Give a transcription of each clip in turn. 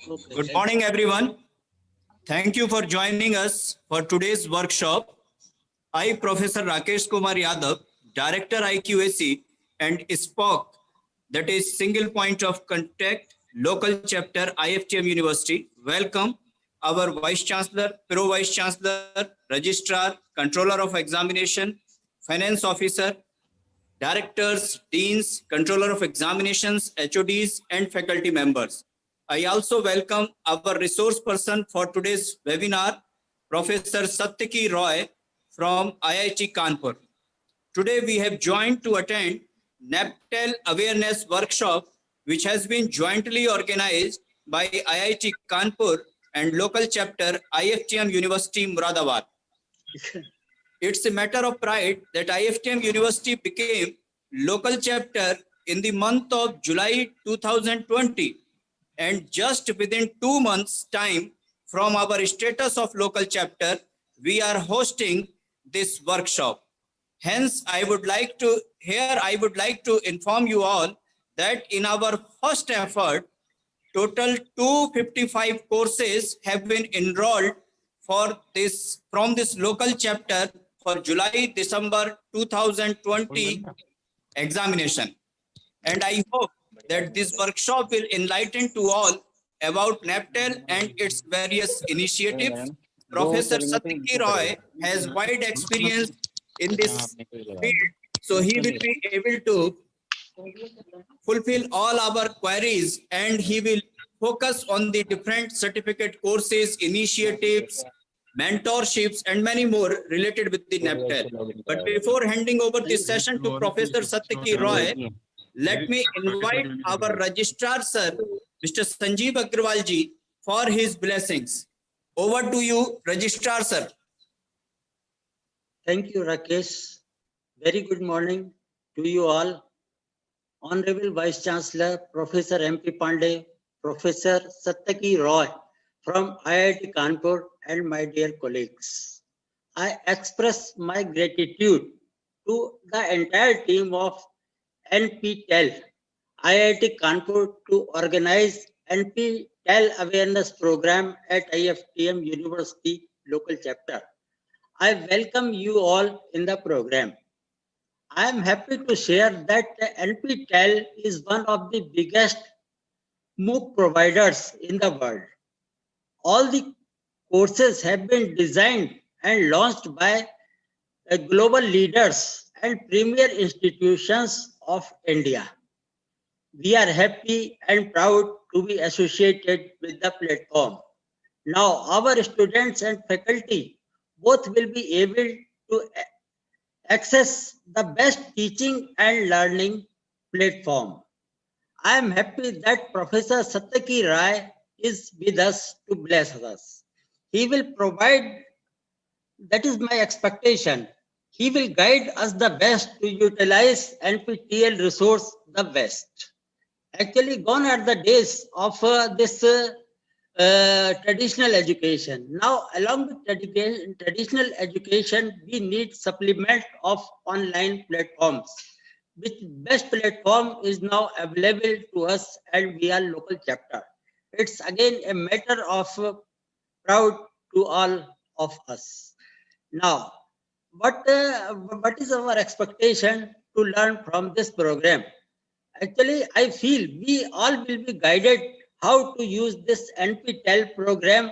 Okay. Good morning, everyone. Thank you for joining us for today's workshop. I, Professor Rakesh Kumar Yadav, Director IQAC and SPOC, that is Single Point of Contact, Local Chapter, IFTM University. Welcome our Vice Chancellor, Pro Vice Chancellor, Registrar, Controller of Examination, Finance Officer, directors, deans, controller of examinations, HODs, and faculty members. I also welcome our resource person for today's webinar, Professor Satyaki Roy from IIT Kanpur. Today we have joined to attend NPTEL Awareness Workshop, which has been jointly organized by IIT Kanpur and local chapter IFTM University Moradabad. It's a matter of pride that IFTM University became local chapter in the month of July 2020, and just within 2 months time from our status of local chapter, we are hosting this workshop. Hence, I would like to inform you all that in our first effort, total 255 courses have been enrolled for this from this local chapter for July December 2020 examination. And I hope that this workshop will enlighten to all about NPTEL and its various initiatives. Professor Satyaki Roy has wide experience in this field, so he will be able to fulfill all our queries, and he will focus on the different certificate courses, initiatives, mentorships, and many more related with the NPTEL. But before handing over this session to Professor Satyaki Roy, let me invite our registrar, sir, Mr. Sanjeev Agrawal ji, for his blessings. Over to you, registrar, sir. Thank you, Rakesh. Very good morning to you all. Honorable Vice Chancellor, Professor MP Pandey, Professor Satyaki Roy from IIT Kanpur, and my dear colleagues. I express my gratitude to the entire team of NPTEL, IIT Kanpur to organize NPTEL Awareness Program at IFTM University local chapter. I welcome you all in the program. I am happy to share that NPTEL is one of the biggest MOOC providers in the world. All the courses have been designed and launched by global leaders and premier institutions of India. We are happy and proud to be associated with the platform. Now, our students and faculty both will be able to access the best teaching and learning platform. I am happy that Professor Satyaki Roy is with us to bless us. He will provide, that is my expectation, he will guide us the best to utilize NPTEL resource the best. Actually, gone are the days of this traditional education. Now, along with traditional education, we need supplement of online platforms, which best platform is now available to us, and we are local chapter. It's again a matter of proud to all of us. Now, what is our expectation to learn from this program? Actually, I feel we all will be guided how to use this NPTEL program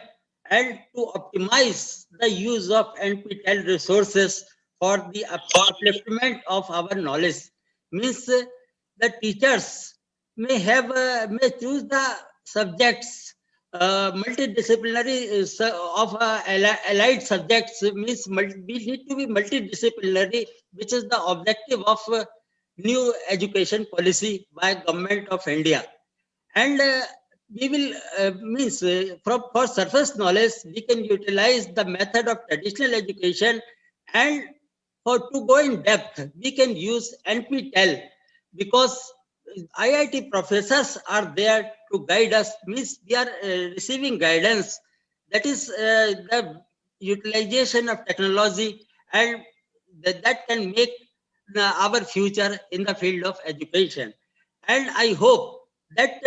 and to optimize the use of NPTEL resources for the upliftment of our knowledge. Means the teachers may choose the subjects multidisciplinary of allied subjects. Means we need to be multidisciplinary, which is the objective of new education policy by government of India. And we will for surface knowledge we can utilize the method of traditional education, and for to go in depth we can use NPTEL, because IIT professors are there to guide us. Means we are receiving guidance, that is the utilization of technology, and that can make our future in the field of education. And I hope that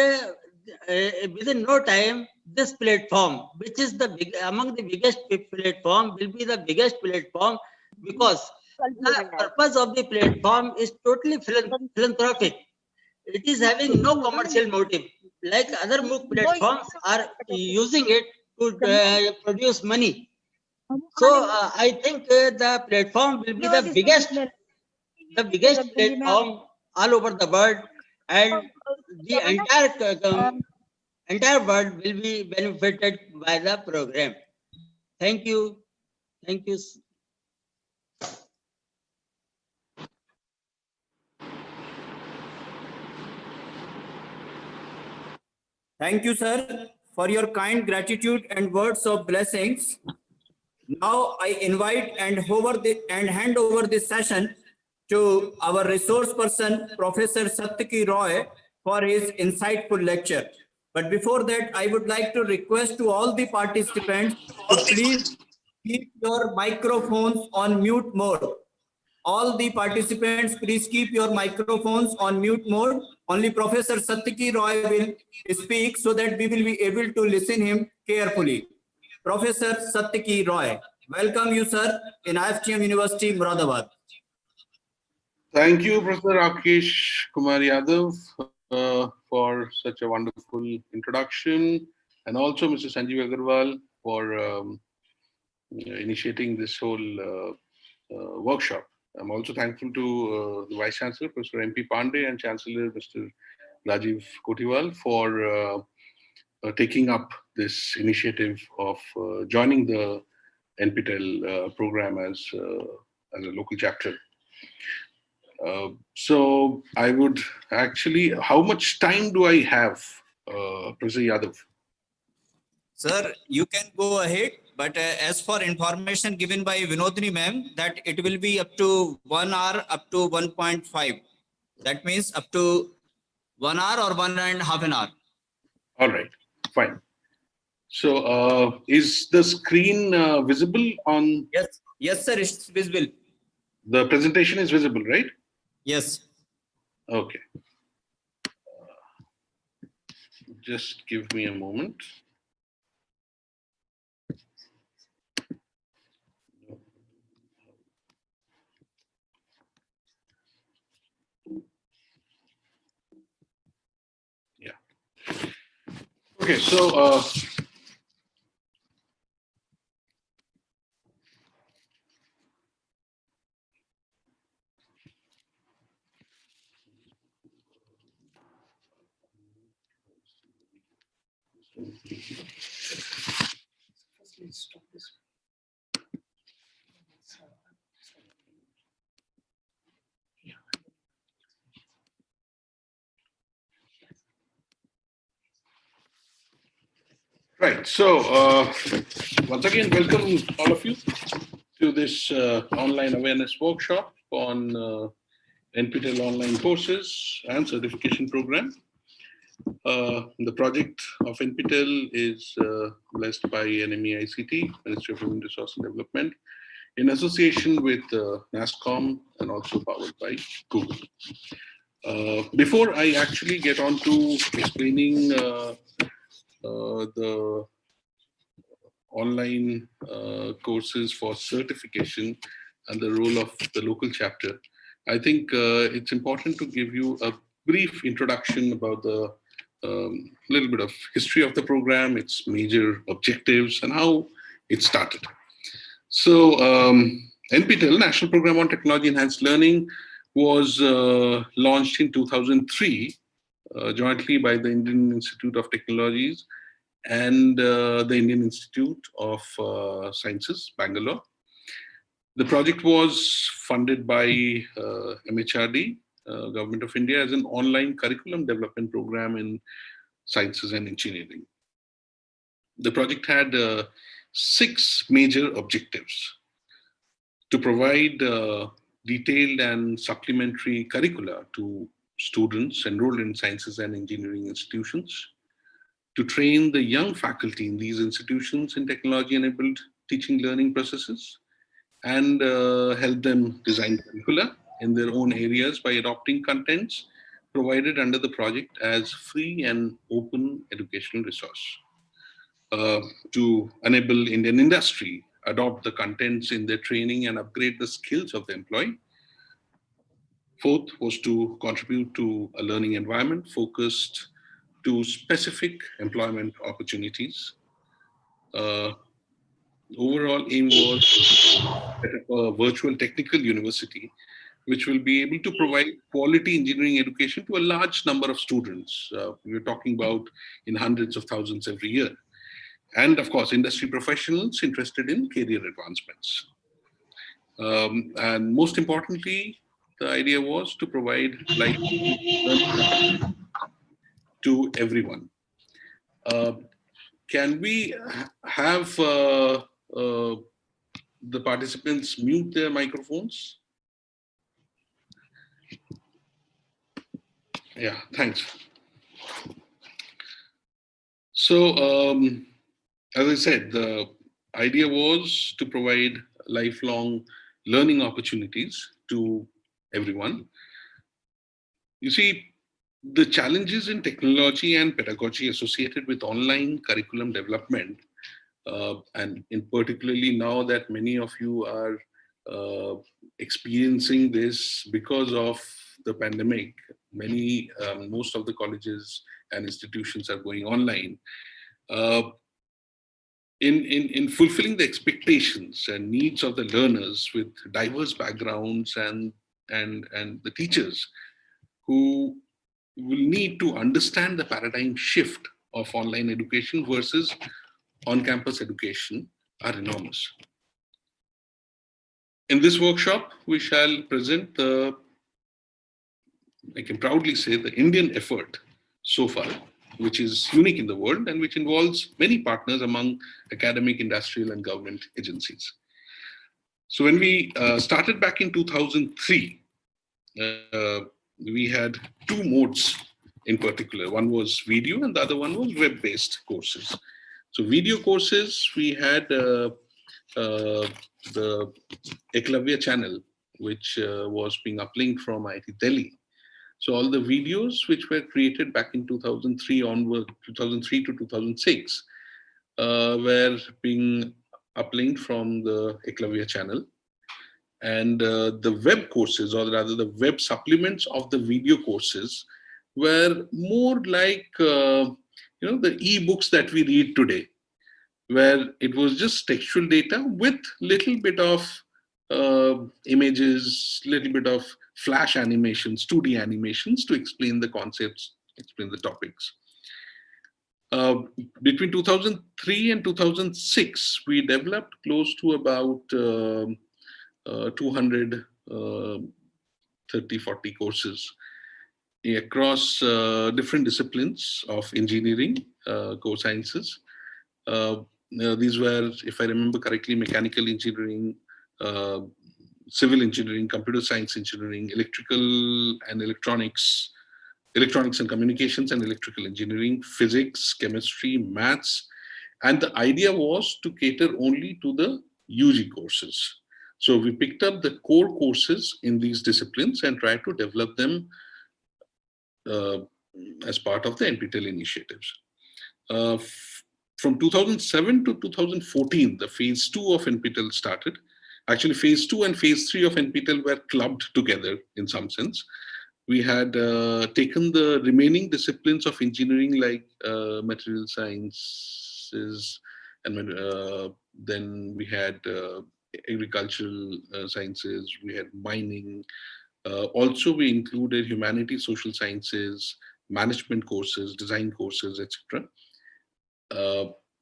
within no time, this platform, which is the among the biggest platform, will be the biggest platform, because the purpose of the platform is totally philanthropic. It is having no commercial motive. Like other MOOC platforms are using it to produce money. So I think the platform will be the biggest platform all over the world, and the entire world will be benefited by the program. Thank you. Thank you. Thank you, sir, for your kind gratitude and words of blessings. Now I invite and hand over this session to our resource person, Professor Satyaki Roy, for his insightful lecture. But before that, I would like to request to all the participants to please keep your microphones on mute mode. All the participants, please keep your microphones on mute mode. Only Professor Satyaki Roy will speak so that we will be able to listen him carefully. Professor Satyaki Roy, welcome you, sir, in IFTM University, Moradabad. Thank you, Professor Rakesh Kumar Yadav, for such a wonderful introduction, and also Mr. Sanjeev Agarwal for initiating this whole workshop. I'm also thankful to the Vice Chancellor, Professor MP Pandey, and Chancellor, Mr. Rajiv Kotiwal, for taking up this initiative of joining the NPTEL program as a local chapter. So I would actually, how much time do I have, Professor Yadav? Sir, you can go ahead, but as for information given by Vinodini ma'am, that it will be up to 1 hour, up to 1.5. That means up to 1 hour or 1.5 hours. All right, fine. So is the screen visible on? Yes, sir, it's visible. The presentation is visible, right? Yes. Okay. Just give me a moment. Yeah. Okay, so right. So once again, welcome all of you to this online awareness workshop on NPTEL online courses and certification program. The project of NPTEL is blessed by NMEICT, Ministry of Human Resource and Development, in association with NASSCOM and also powered by Google. Before I actually get on to explaining the online courses for certification and the role of the local chapter, I think it's important to give you a brief introduction about the little bit of history of the program, its major objectives, and how it started. So NPTEL, National Program on Technology Enhanced Learning, was launched in 2003 jointly by the Indian Institute of Technologies and the Indian Institute of Sciences, Bangalore. The project was funded by MHRD, Government of India, as an online curriculum development program in sciences and engineering. The project had 6 major objectives: to provide detailed and supplementary curricula to students enrolled in sciences and engineering institutions, to train the young faculty in these institutions in technology-enabled teaching learning processes, and help them design curricula in their own areas by adopting contents provided under the project as free and open educational resource to enable Indian industry adopt the contents in their training and upgrade the skills of the employee. Fourth was to contribute to a learning environment focused to specific employment opportunities. Overall aim was to set up a virtual technical university which will be able to provide quality engineering education to a large number of students. We're talking about in hundreds of thousands every year. And of course, industry professionals interested in career advancements. And most importantly, the idea was to provide lifelong learning to everyone. Can we have the participants mute their microphones? Yeah, thanks. So, as I said, the idea was to provide lifelong learning opportunities to everyone. You see, the challenges in technology and pedagogy associated with online curriculum development, and in particularly now that many of you are experiencing this because of the pandemic, most of the colleges and institutions are going online. In fulfilling the expectations and needs of the learners with diverse backgrounds and the teachers who will need to understand the paradigm shift of online education versus on-campus education are enormous. In this workshop, we shall present the, I can proudly say, the Indian effort so far, which is unique in the world and which involves many partners among academic, industrial, and government agencies. So when we started back in 2003, we had two modes in particular. One was video and the other one was web-based courses. So video courses, we had the Eklavya channel, which was being uplinked from IIT Delhi. So all the videos which were created back in 2003 onward, 2003 to 2006, were being uplinked from the Eklavya channel. And the web courses, or rather the web supplements of the video courses, were more like the e-books that we read today, where it was just textual data with little bit of images, little bit of flash animations, 2D animations to explain the concepts, explain the topics. Between 2003 and 2006, we developed close to about 230, 40 courses across different disciplines of engineering, core sciences. These were, if I remember correctly, mechanical engineering, civil engineering, computer science engineering, electrical and electronics and communications and electrical engineering, physics, chemistry, maths. And the idea was to cater only to the UG courses. So we picked up the core courses in these disciplines and tried to develop them as part of the NPTEL initiatives. From 2007 to 2014, the phase 2 of NPTEL started. Actually, phase 2 and phase 3 of NPTEL were clubbed together in some sense. We had taken the remaining disciplines of engineering like material sciences, and then we had agricultural sciences, we had mining. Also, we included humanities, social sciences, management courses, design courses, etc.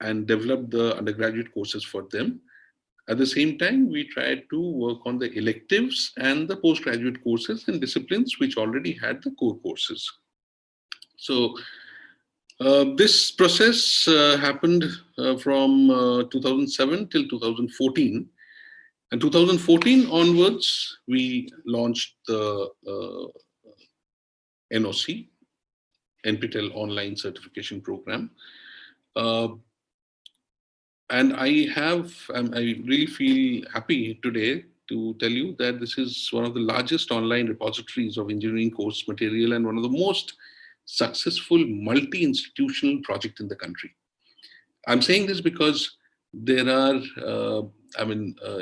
And developed the undergraduate courses for them. At the same time, we tried to work on the electives and the postgraduate courses in disciplines which already had the core courses. So this process happened from 2007 till 2014. And 2014 onwards, we launched the NOC, NPTEL Online Certification Program. And I really feel happy today to tell you that this is one of the largest online repositories of engineering course material and one of the most successful multi-institutional project in the country. I'm saying this because there are,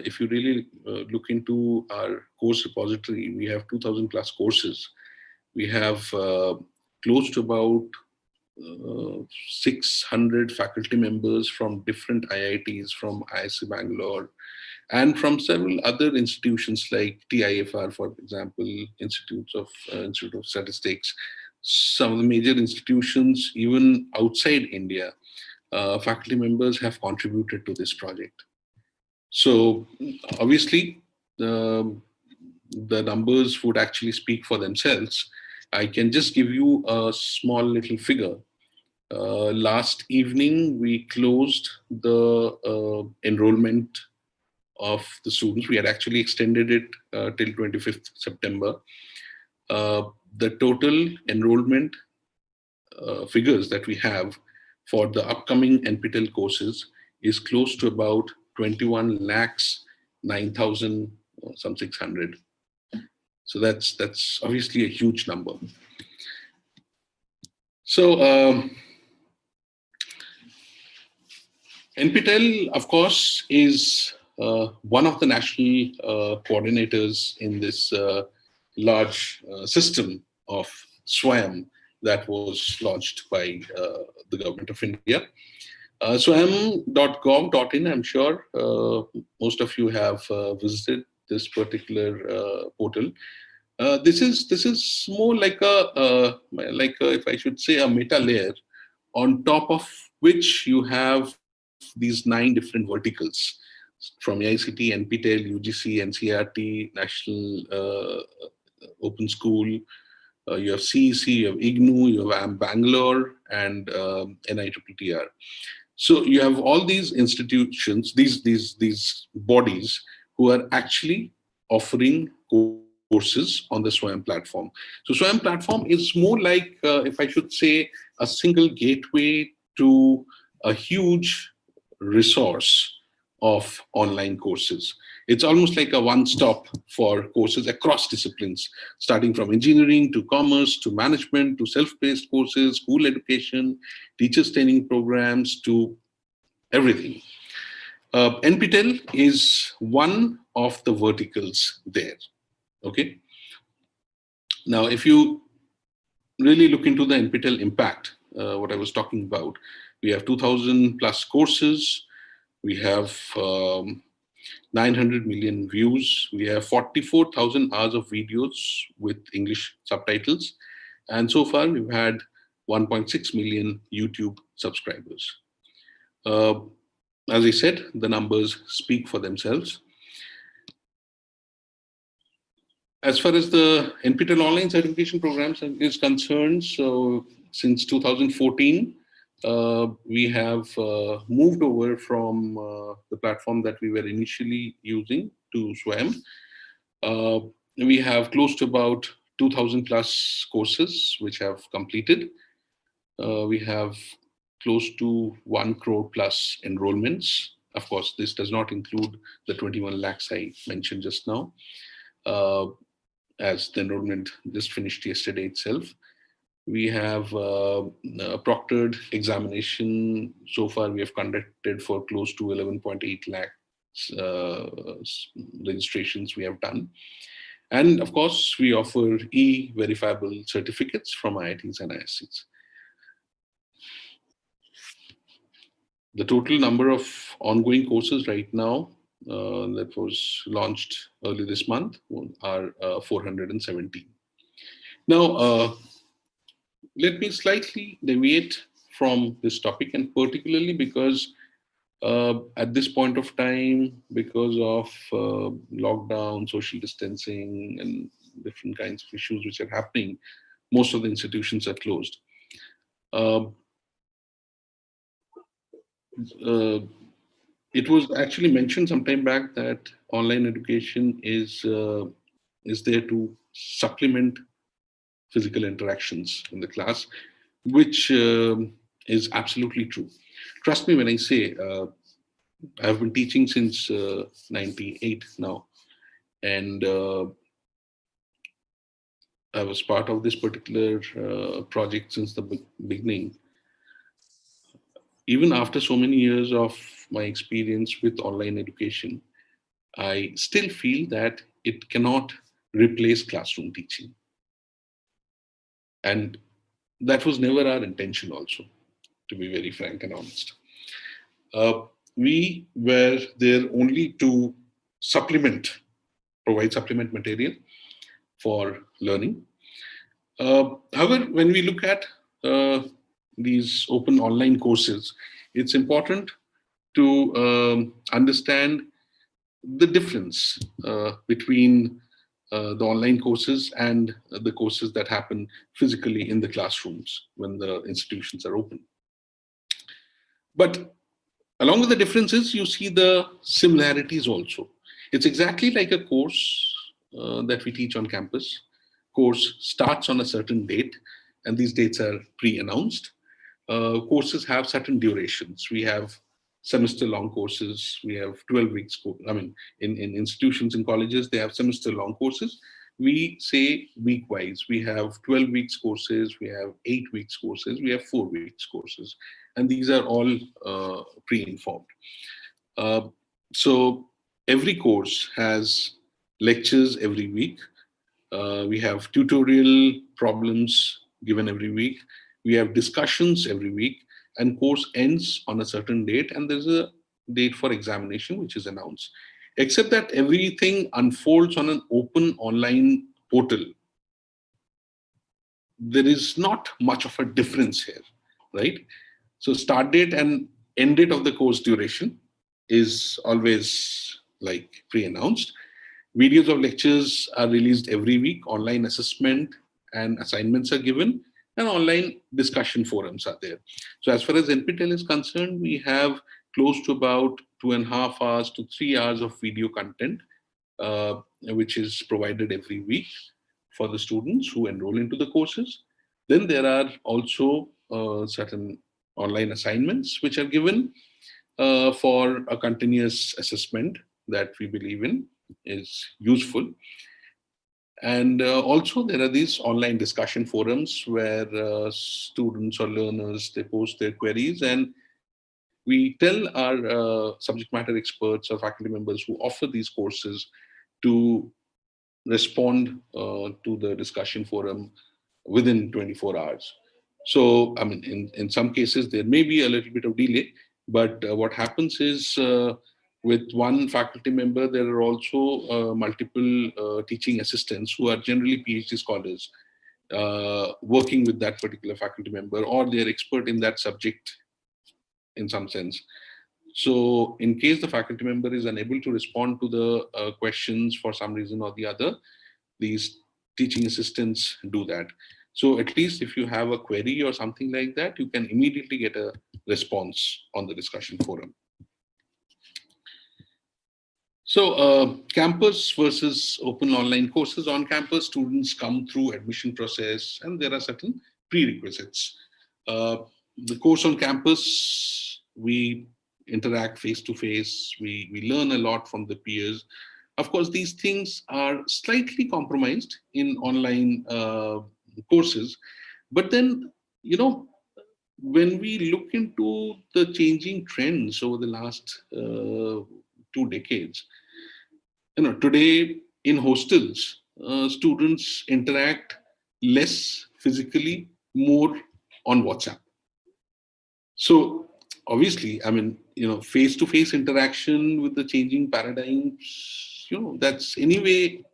if you really look into our course repository, we have 2,000 plus courses. We have close to about 600 faculty members from different IITs, from IISc Bangalore, and from several other institutions like TIFR, for example, Institute of Statistics, some of the major institutions, even outside India. Faculty members have contributed to this project. So obviously, the numbers would actually speak for themselves. I can just give you a small little figure. Last evening, we closed the enrollment of the students. We had actually extended it till 25th September. The total enrollment figures that we have for the upcoming NPTEL courses is close to about 21 lakhs 9,000 some 600. So that's obviously a huge number. So NPTEL, of course, is one of the national coordinators in this large system of SWAYAM that was launched by the government of India. swayam.gov.in, I'm sure most of you have visited this particular portal. This is more like a if I should say, a meta layer on top of which you have these 9 different verticals from ICT, NPTEL, UGC, NCERT, National Open School. You have CEC, you have IGNOU, you have Bangalore, and NITTR. So you have all these institutions, these bodies who are actually offering courses on the SWAYAM platform. So SWAYAM platform is more like, if I should say, a single gateway to a huge resource of online courses. It's almost like a one-stop for courses across disciplines, starting from engineering to commerce to management to self-paced courses, school education, teachers training programs, to everything. NPTEL is one of the verticals there. Okay. Now, if you really look into the NPTEL impact, what I was talking about, we have 2,000 plus courses. We have 900 million views. We have 44,000 hours of videos with English subtitles. And so far, we've had 1.6 million YouTube subscribers. As I said, the numbers speak for themselves. As far as the NPTEL online certification programs is concerned, so since 2014, we have moved over from the platform that we were initially using to SWAYAM. We have close to about 2,000 plus courses which have completed. We have close to 1 crore plus enrollments. Of course, this does not include the 21 lakhs I mentioned just now, as the enrollment just finished yesterday itself. We have proctored examination. So far, we have conducted for close to 11.8 lakhs registrations we have done. And of course, we offer e-verifiable certificates from IITs and ISCs. The total number of ongoing courses right now that was launched early this month are 417. Now, let me slightly deviate from this topic, and particularly because at this point of time, because of lockdown, social distancing, and different kinds of issues which are happening, most of the institutions are closed. It was actually mentioned some time back that online education is there to supplement physical interactions in the class, which is absolutely true. Trust me when I say I've been teaching since 98 now, And I was part of this particular project since the beginning. Even after so many years of my experience with online education, I still feel that it cannot replace classroom teaching. And that was never our intention also, to be very frank and honest. Uh, we were there only to provide supplement material for learning. However, when we look at these open online courses, it's important to understand the difference between the online courses and the courses that happen physically in the classrooms when the institutions are open. But along with the differences, you see the similarities also. It's exactly like a course that we teach on campus. Course starts on a certain date, and these dates are pre-announced. Courses have certain durations. We have semester-long courses. We have 12 weeks. I mean, in institutions and colleges, they have semester-long courses. We say week-wise. We have 12 weeks courses. We have 8 weeks courses. We have 4 weeks courses, and these are all pre-informed. So every course has lectures every week. We have tutorial problems given every week. We have discussions every week, and course ends on a certain date, and there's a date for examination which is announced. Except that everything unfolds on an open online portal. There is not much of a difference here, right? So start date and end date of the course duration is always like pre-announced. Videos of lectures are released every week. Online assessment and assignments are given, and online discussion forums are there. So as far as NPTEL is concerned, we have close to about 2.5 hours to 3 hours of video content, which is provided every week for the students who enroll into the courses. Then there are also certain online assignments which are given for a continuous assessment that we believe in is useful. And also there are these online discussion forums where students or learners, they post their queries, and we tell our subject matter experts or faculty members who offer these courses to respond to the discussion forum within 24 hours. So, I mean, in some cases, there may be a little bit of delay, but what happens is with one faculty member, there are also multiple teaching assistants who are generally PhD scholars working with that particular faculty member, or they're expert in that subject in some sense. So in case the faculty member is unable to respond to the questions for some reason or the other, these teaching assistants do that. So at least if you have a query or something like that, you can immediately get a response on the discussion forum. So campus versus open online courses. On campus, students come through admission process, and there are certain prerequisites. The course on campus, we interact face to face. We learn a lot from the peers. Of course, these things are slightly compromised in online courses, but then, you know, when we look into the changing trends over the last 2 decades, you know, today in hostels, students interact less physically, more on WhatsApp. So obviously, I mean, you know, face-to-face interaction with the changing paradigms, you know, that's anyway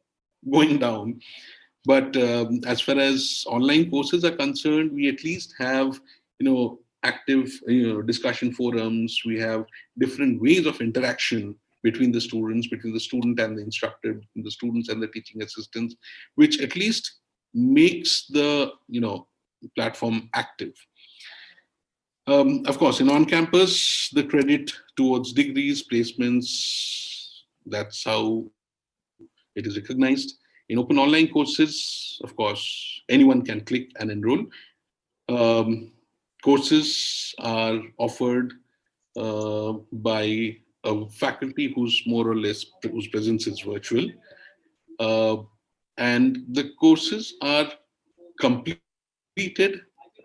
going down. But as far as online courses are concerned, we at least have, you know, active, you know, discussion forums. We have different ways of interaction between the students, between the student and the instructor, between the students and the teaching assistants, which at least makes the, you know, platform active. Of course, in on-campus, the credit towards degrees, placements, that's how it is recognized. In open online courses, of course, anyone can click and enroll. Courses are offered by a faculty whose more or less, whose presence is virtual. and the courses are completed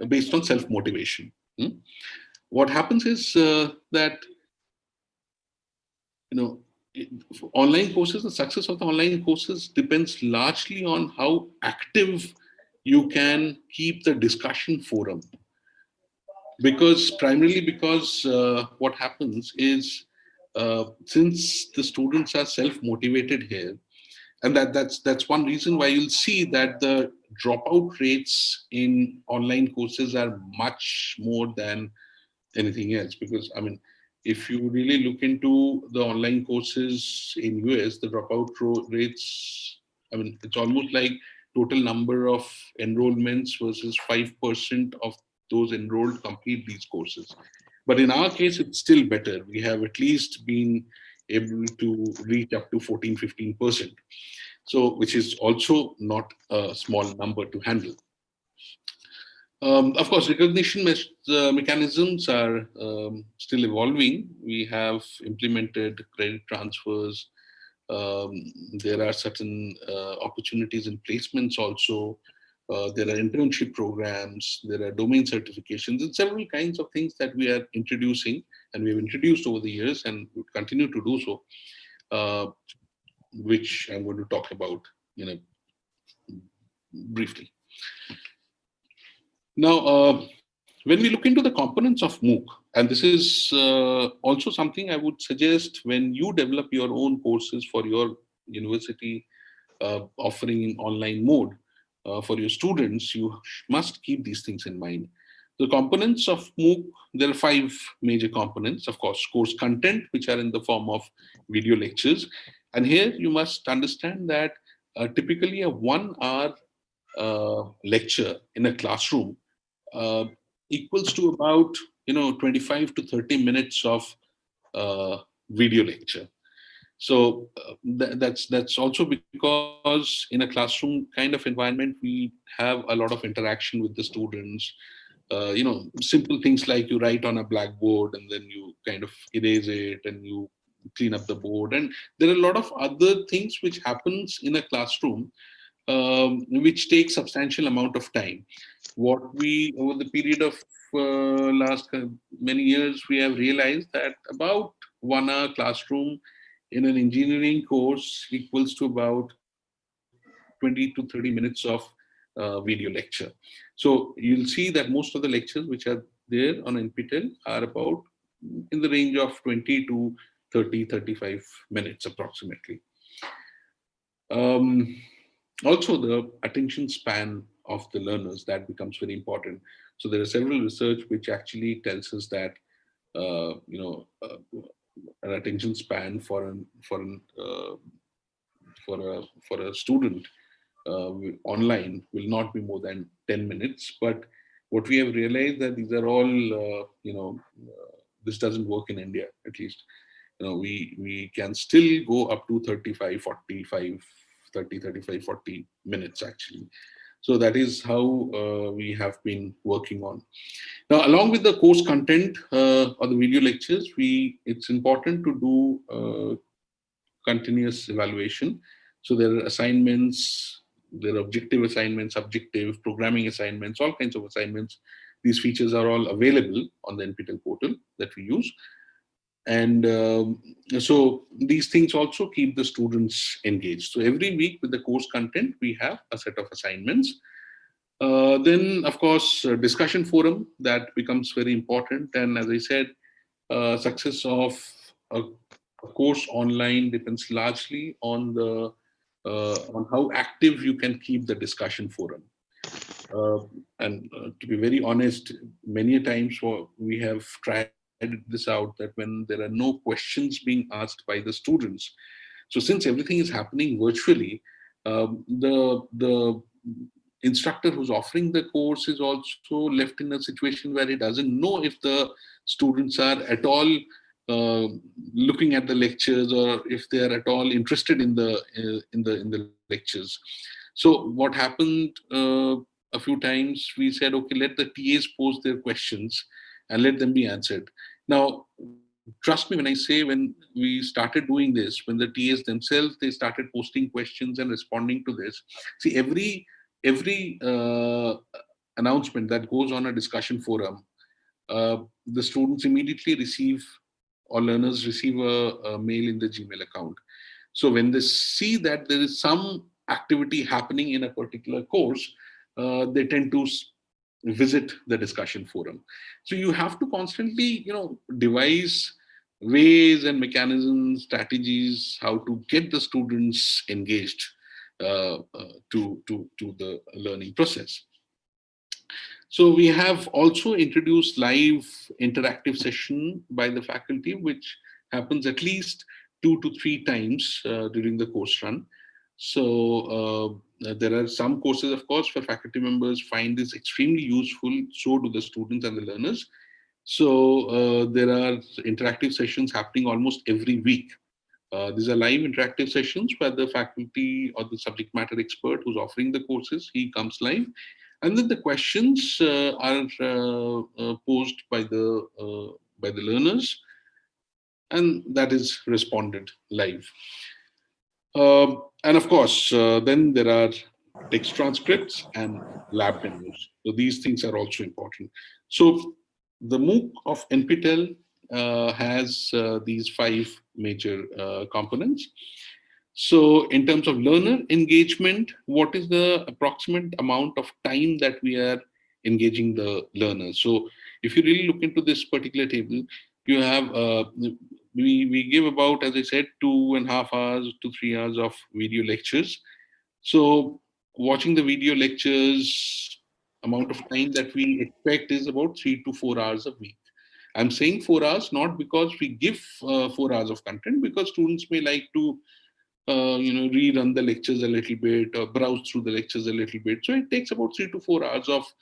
based on self-motivation. What happens is that, online courses, the success of the online courses depends largely on how active you can keep the discussion forum. Primarily because what happens is, since the students are self-motivated here, and that's one reason why you'll see that the dropout rates in online courses are much more than anything else. Because I mean, if you really look into the online courses in US, the rates, I mean, it's almost like total number of enrollments versus 5% of those enrolled complete these courses. But in our case, it's still better. We have at least been able to reach up to 14-15%. So, which is also not a small number to handle. Of course, recognition mechanisms are still evolving. We have implemented credit transfers. Um, there are certain opportunities in placements also. There are internship programs. There are domain certifications, and several kinds of things that we are introducing, and we have introduced over the years, and would continue to do so, which I'm going to talk about, briefly. Now, when we look into the components of MOOC, and this is also something I would suggest when you develop your own courses for your university, offering in online mode for your students, you must keep these things in mind. The components of MOOC, there are 5 major components. Of course, course content, which are in the form of video lectures. And here you must understand that typically a 1-hour lecture in a classroom uh, equals to about 25 to 30 minutes of video lecture. So that's also because in a classroom kind of environment we have a lot of interaction with the students. Simple things like you write on a blackboard and then you kind of erase it and you clean up the board, and there are a lot of other things which happens in a classroom, which takes substantial amount of time. What we, over the period of last many years, we have realized that about 1-hour classroom in an engineering course equals to about 20 to 30 minutes of video lecture. So you'll see that most of the lectures which are there on NPTEL are about in the range of 20 to 35 minutes approximately. Also, the attention span of the learners, that becomes very important. So there are several research which actually tells us that an attention span for a student online will not be more than 10 minutes. But what we have realized that these are all this doesn't work in India, at least. We can still go up to 35 40 minutes actually. So that is how we have been working on. Now, along with the course content or the video lectures, it's important to do continuous evaluation. So there are assignments, there are objective assignments, subjective, programming assignments, all kinds of assignments. These features are all available on the NPTEL portal that we use. And so these things also keep the students engaged. So every week with the course content, we have a set of assignments. Then, of course, discussion forum, that becomes very important. And as I said, success of a course online depends largely on on how active you can keep the discussion forum. And to be very honest, many a times we have tried this out, that when there are no questions being asked by the students, so since everything is happening virtually, the instructor who's offering the course is also left in a situation where he doesn't know if the students are at all looking at the lectures, or if they are at all interested in the lectures. So what happened a few times, we said, okay, let the TAs pose their questions and let them be answered. Now, trust me when I say, when we started doing this, when the TAs themselves, they started posting questions and responding to this. See, every announcement that goes on a discussion forum, the students immediately receive, or learners receive a mail in the Gmail account. So when they see that there is some activity happening in a particular course, they tend to visit the discussion forum. So you have to constantly, devise ways and mechanisms, strategies, how to get the students engaged to the learning process. So we have also introduced live interactive session by the faculty, which happens at least 2 to 3 times during the course run. So there are some courses, of course, where faculty members find this extremely useful. So do the students and the learners. So there are interactive sessions happening almost every week. These are live interactive sessions where the faculty or the subject matter expert who's offering the courses, he comes live. And then the questions are posed by the learners, and that is responded live. And of course, then there are text transcripts and lab demos. So these things are also important. So the MOOC of NPTEL has these 5 major components. So in terms of learner engagement, what is the approximate amount of time that we are engaging the learners? So if you really look into this particular table, you have, we give about, as I said, 2.5 hours to 3 hours of video lectures. So watching the video lectures, amount of time that we expect is about 3 to 4 hours a week. I'm saying 4 hours, not because we give 4 hours of content, because students may like to rerun the lectures a little bit or browse through the lectures a little bit. So it takes about 3 to 4 hours of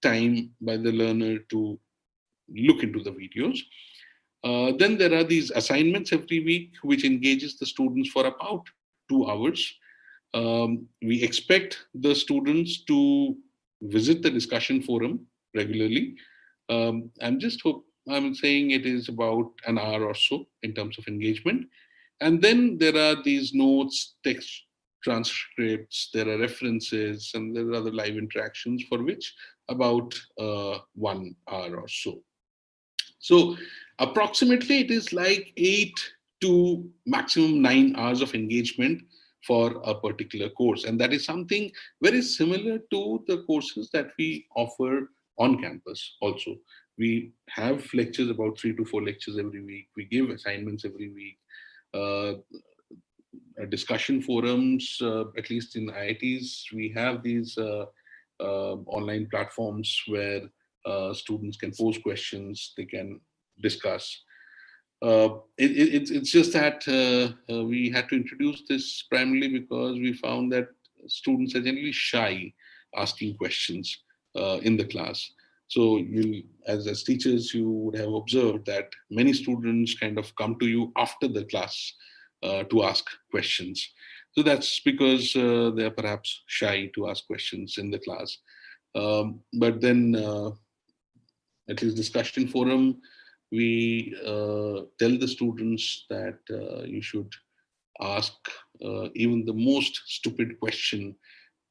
time by the learner to look into the videos. Then there are these assignments every week, which engages the students for about 2 hours. We expect the students to visit the discussion forum regularly. I'm saying it is about an hour or so in terms of engagement. And then there are these notes, text transcripts, there are references, and there are other live interactions for which about 1 hour or so. So approximately it is like 8 to maximum 9 hours of engagement for a particular course. And that is something very similar to the courses that we offer on campus also. We have lectures, about 3 to 4 lectures every week. We give assignments every week. Discussion forums, at least in IITs, we have these online platforms where students can pose questions, they can discuss. It's just that we had to introduce this primarily because we found that students are generally shy asking questions in the class. So you, as teachers, you would have observed that many students kind of come to you after the class to ask questions. So that's because they're perhaps shy to ask questions in the class. But then at least discussion forum, we tell the students that you should ask even the most stupid question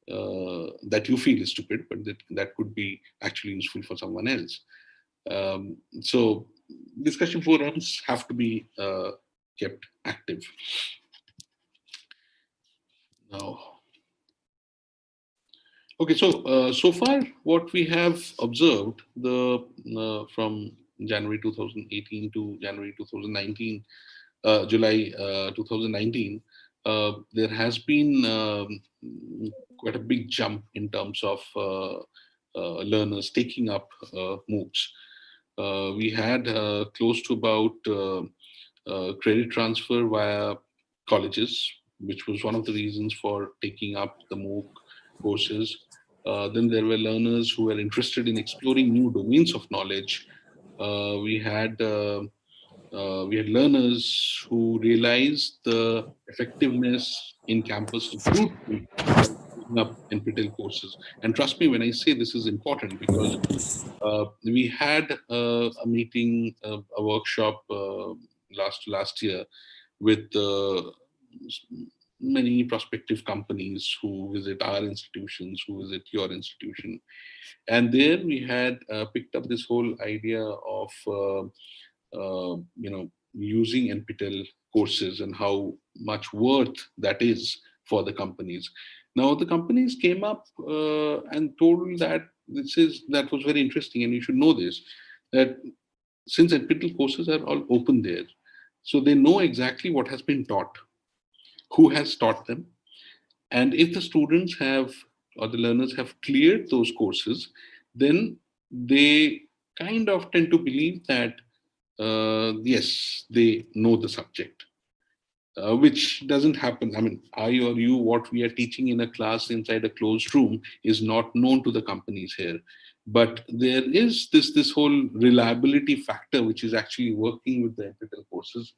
that you feel is stupid, but that could be actually useful for someone else. So discussion forums have to be kept active. Now, okay, so so far what we have observed, from January 2018 to January 2019, July 2019, there has been quite a big jump in terms of learners taking up MOOCs. We had close to about credit transfer via colleges, which was one of the reasons for taking up the MOOC courses. Then there were learners who were interested in exploring new domains of knowledge. We had learners who realized the effectiveness in campus recruitment taking up NPTEL courses. And trust me when I say this is important, because we had a meeting, a workshop last year with many prospective companies who visit our institutions, who visit your institution. And there we had picked up this whole idea of, using NPTEL courses and how much worth that is for the companies. Now the companies came up and told that that was very interesting, and you should know this, that since NPTEL courses are all open there, so they know exactly what has been taught, who has taught them, and if the students have, or the learners have cleared those courses, then they kind of tend to believe that, yes, they know the subject, which doesn't happen. I mean, I or you, what we are teaching in a class inside a closed room is not known to the companies here. But there is this whole reliability factor, which is actually working with the NPTEL courses,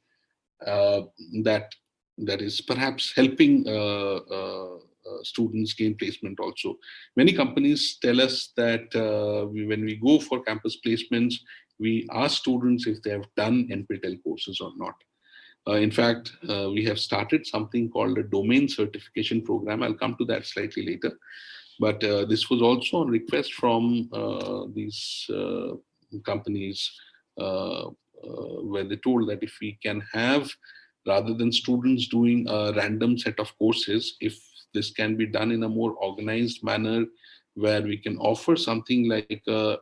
uh, that that is perhaps helping students gain placement also. Many companies tell us that when we go for campus placements, we ask students if they have done NPTEL courses or not. In fact, we have started something called a domain certification program. I'll come to that slightly later. But this was also on request from these companies, where they told that if we can have, rather than students doing a random set of courses, if this can be done in a more organized manner, where we can offer something like a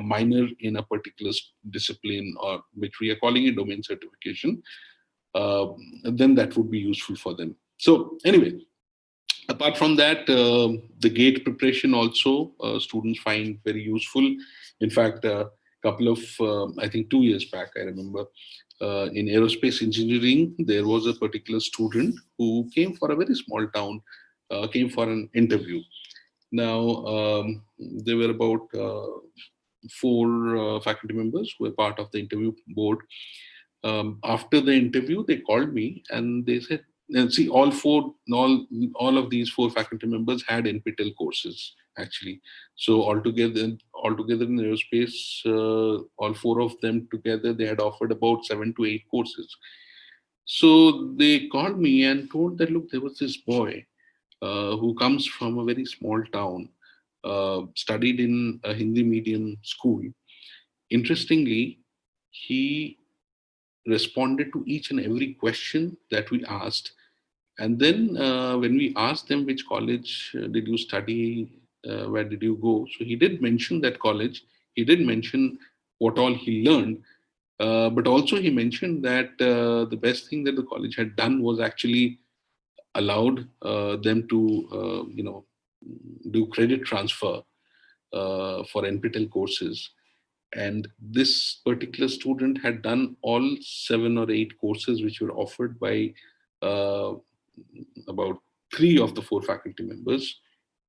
minor in a particular discipline, or which we are calling a domain certification, then that would be useful for them. So anyway, apart from that, the gate preparation also students find very useful. In fact, a couple of, I think 2 years back, I remember, in aerospace engineering, there was a particular student who came for a very small town, came for an interview. Now, there were about four faculty members who were part of the interview board. After the interview, they called me and they said, and see, all of these four faculty members had NPTEL courses actually. So altogether in aerospace, all four of them together, they had offered about 7 to 8 courses. So they called me and told that, look, there was this boy who comes from a very small town, studied in a Hindi medium school. Interestingly, he responded to each and every question that we asked. And then when we asked them which college did you study, where did you go? So he did mention that college. He did mention what all he learned. But also he mentioned that the best thing that the college had done was actually allowed them to, do credit transfer for NPTEL courses. And this particular student had done all 7 or 8 courses which were offered by uh, about 3 of the 4 faculty members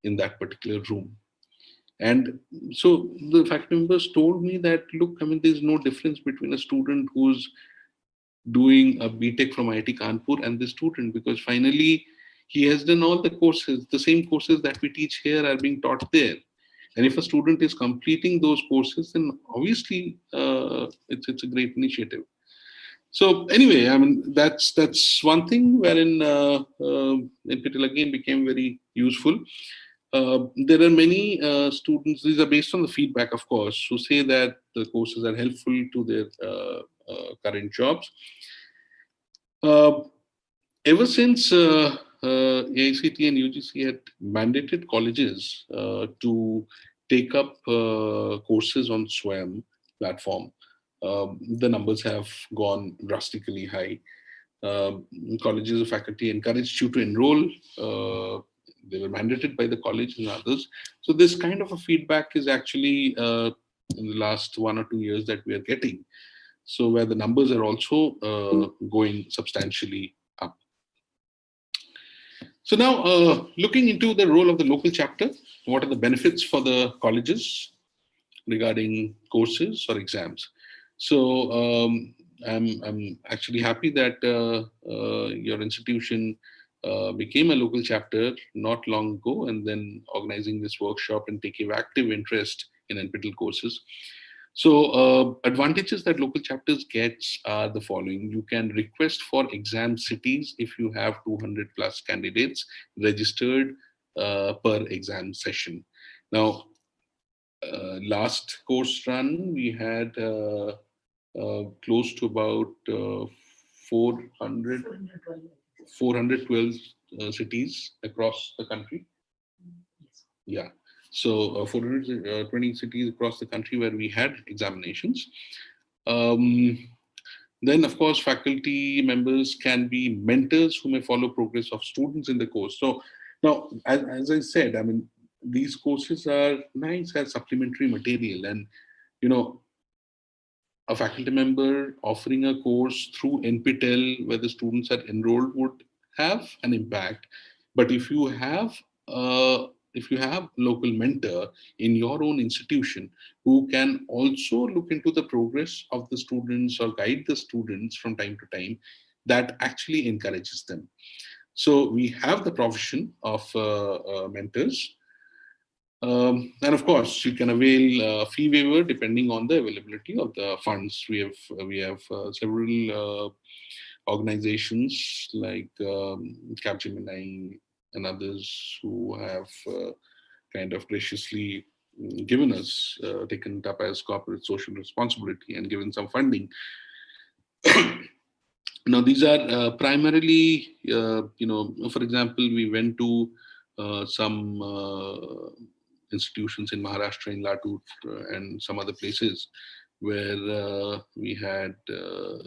in that particular room. And so the faculty members told me that, look, I mean, there's no difference between a student who's doing a BTech from IIT Kanpur and the student, because finally he has done all the courses. The same courses that we teach here are being taught there. And if a student is completing those courses, then obviously it's a great initiative. So anyway, I mean, that's one thing wherein NPTEL again became very useful. There are many students, these are based on the feedback, of course, who say that the courses are helpful to their current jobs. Ever since AICT and UGC had mandated colleges to take up courses on SWAYAM platform, the numbers have gone drastically high. Colleges of faculty encouraged you to enroll. They were mandated by the college and others. So this kind of a feedback is actually in the last 1 or 2 years that we are getting. So where the numbers are also going substantially up. So now looking into the role of the local chapter, what are the benefits for the colleges regarding courses or exams? So I'm actually happy that your institution became a local chapter not long ago, and then organizing this workshop and taking active interest in NPTEL courses. So advantages that local chapters gets are the following. You can request for exam cities if you have 200 plus candidates registered per exam session. Now, last course run, we had close to about 412 cities across the country. Yeah. So 420 cities across the country where we had examinations. Then, of course, faculty members can be mentors who may follow progress of students in the course. So now, as I said, I mean, these courses are nice as supplementary material, and a faculty member offering a course through NPTEL where the students are enrolled would have an impact. But if you have local mentor in your own institution who can also look into the progress of the students or guide the students from time to time, that actually encourages them. So we have the profession of mentors. And of course, you can avail fee waiver depending on the availability of the funds. We have several organizations like Capgemini and others who have kind of graciously given us, taken it up as corporate social responsibility and given some funding. Now, these are primarily, for example, we went to some institutions in Maharashtra, in Latur, and some other places where we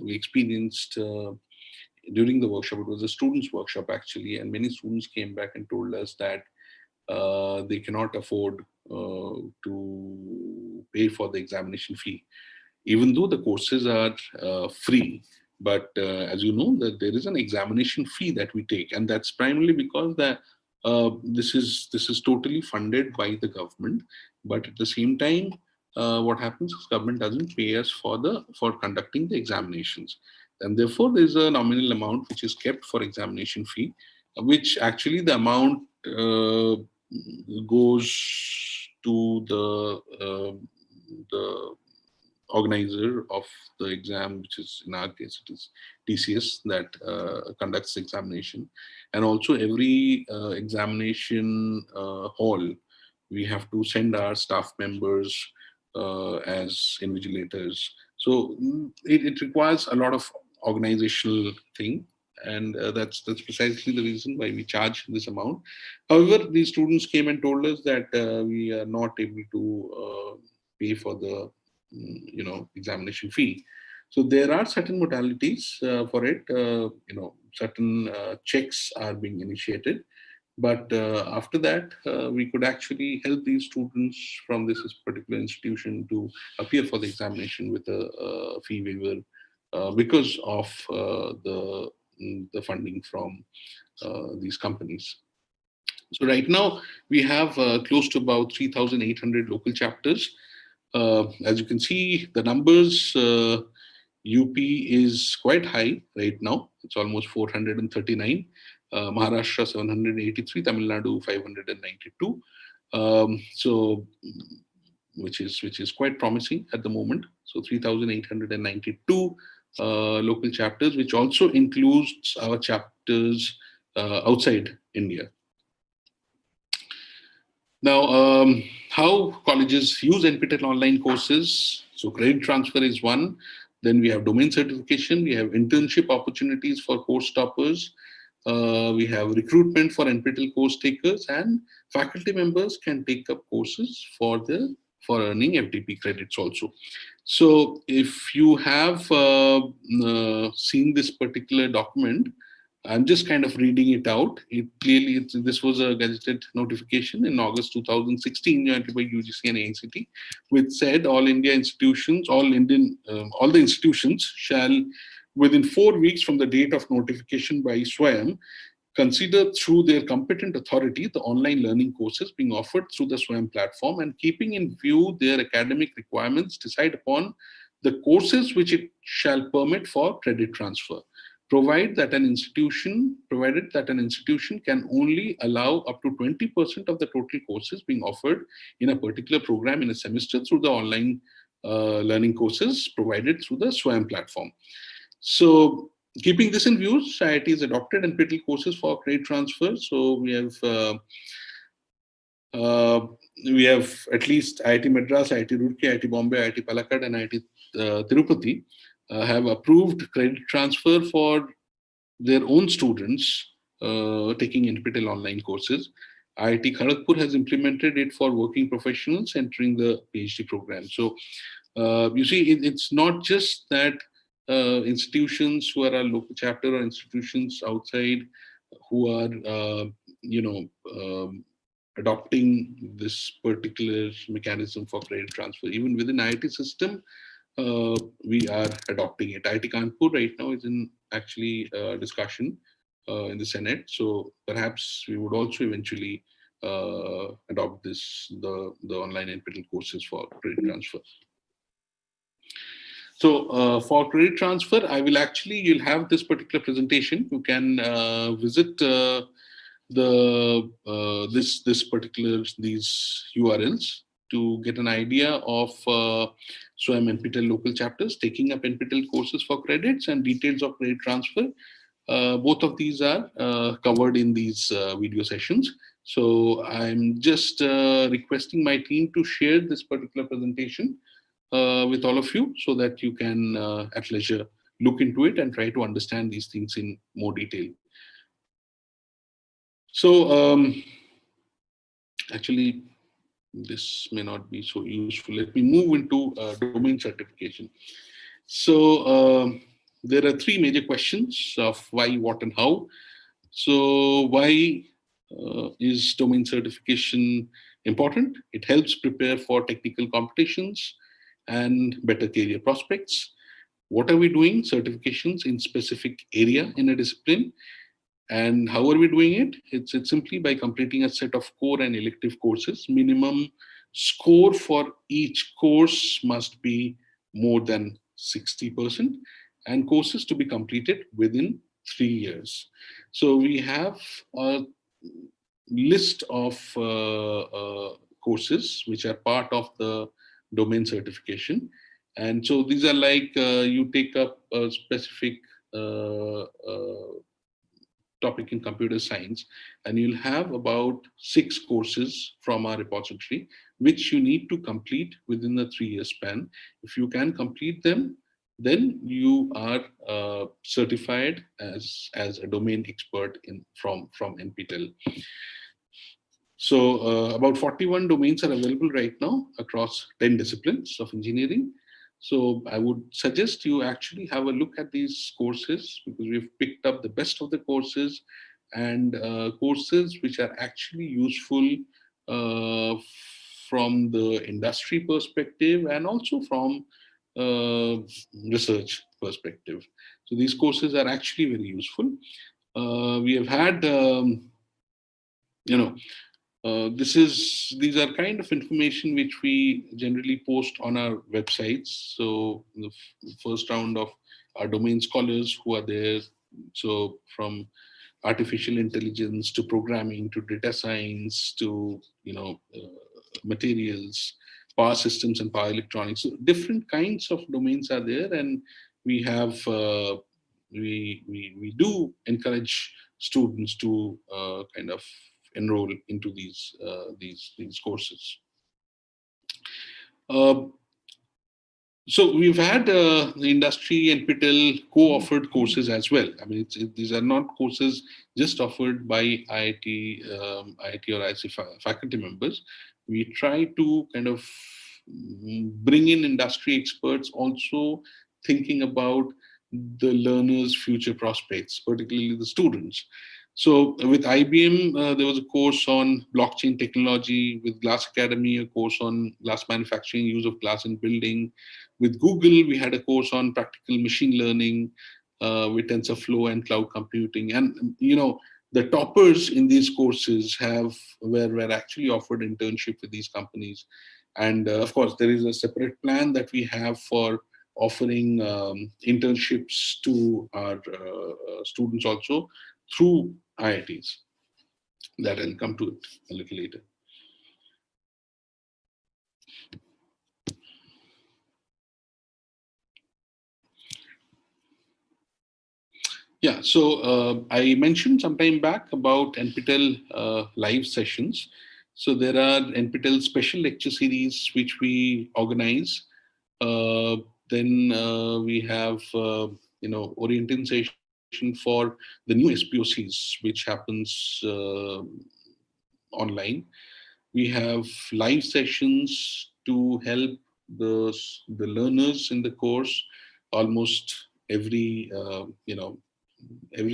experienced during the workshop. It was a students' workshop actually, and many students came back and told us that they cannot afford to pay for the examination fee, even though the courses are free. But as you know, that there is an examination fee that we take, and that's primarily because this is totally funded by the government. But at the same time, what happens is government doesn't pay us for conducting the examinations, and therefore there is a nominal amount which is kept for examination fee, which actually the amount goes to the organizer of the exam, which is in our case it is TCS that conducts the examination. And also every examination hall, we have to send our staff members as invigilators. So it requires a lot of organizational thing, and that's precisely the reason why we charge this amount. However, these students came and told us that we are not able to pay for the examination fee. So there are certain modalities for it. Certain checks are being initiated, but after that, we could actually help these students from this particular institution to appear for the examination with a fee waiver because of the funding from these companies. So right now we have close to about 3,800 local chapters. As you can see, the numbers, UP is quite high right now. It's almost 439. Maharashtra 783, Tamil Nadu 592. So which is quite promising at the moment. So 3,892 local chapters, which also includes our chapters outside India. Now, how colleges use NPTEL online courses. So credit transfer is one. Then we have domain certification. We have internship opportunities for course toppers. We have recruitment for NPTEL course takers, and faculty members can take up courses for earning FDP credits also. So if you have seen this particular document, I'm just kind of reading it out. This was a gazetted notification in August 2016, jointly by UGC and AICTE, which said all the institutions shall, within 4 weeks from the date of notification by SWAYAM, consider through their competent authority the online learning courses being offered through the SWAYAM platform, and keeping in view their academic requirements, decide upon the courses which it shall permit for credit transfer. provided that an institution can only allow up to 20% of the total courses being offered in a particular program in a semester through the online learning courses provided through the SWAYAM platform. So keeping this in view, IIT has adopted NPTEL courses for credit transfer. So we have at least IIT Madras, IIT Roorkee, IIT Bombay, IIT Palakkad, and IIT Tirupati have approved credit transfer for their own students taking NPTEL online courses. IIT Kharagpur has implemented it for working professionals entering the PhD program. So you see, it's not just that institutions who are a local chapter or institutions outside who are, adopting this particular mechanism for credit transfer. Even within IIT system, we are adopting it. IIT Kanpur right now is in actually discussion in the Senate. So perhaps we would also eventually adopt the online NPTEL courses for credit transfer. So for credit transfer, you'll have this particular presentation. You can visit these URLs to get an idea of SWAYAM NPTEL local chapters taking up NPTEL courses for credits and details of credit transfer. Both of these are covered in these video sessions. So I'm just requesting my team to share this particular presentation with all of you so that you can at leisure look into it and try to understand these things in more detail. So actually, this may not be so useful. Let me move into domain certification. So there are three major questions of why, what, and how. So why is domain certification important? It helps prepare for technical competitions and better career prospects. What are we doing? Certifications in specific area in a discipline. And how are we doing it? It's simply by completing a set of core and elective courses. Minimum score for each course must be more than 60%, and courses to be completed within 3 years. So we have a list of courses which are part of the domain certification. And so these are like you take up a specific topic in computer science, and you'll have about 6 courses from our repository, which you need to complete within the 3-year span. If you can complete them, then you are certified as a domain expert from NPTEL. So about 41 domains are available right now across 10 disciplines of engineering. So I would suggest you actually have a look at these courses, because we've picked up the best of the courses, and courses which are actually useful from the industry perspective and also from research perspective. So these courses are actually very useful. We have had, these are kind of information which we generally post on our websites. So the first round of our domain scholars who are there, so from artificial intelligence to programming to data science to materials, power systems and power electronics. So different kinds of domains are there, and we have we do encourage students to kind of enroll into these courses. So we've had the industry NPTEL co-offered courses as well. I mean, these are not courses just offered by IIT or IC faculty members. We try to kind of bring in industry experts, also thinking about the learners' future prospects, particularly the students. So with IBM, there was a course on blockchain technology. With Glass Academy, a course on glass manufacturing, use of glass in building. With Google, we had a course on practical machine learning with TensorFlow and cloud computing. And the toppers in these courses were actually offered internship with these companies. And of course, there is a separate plan that we have for offering internships to our students also through IITs. That I'll come to it a little later. Yeah, so I mentioned some time back about NPTEL live sessions. So there are NPTEL special lecture series which we organize. Then we have orientation for the new SPOCs, which happens online. We have live sessions to help the learners in the course almost every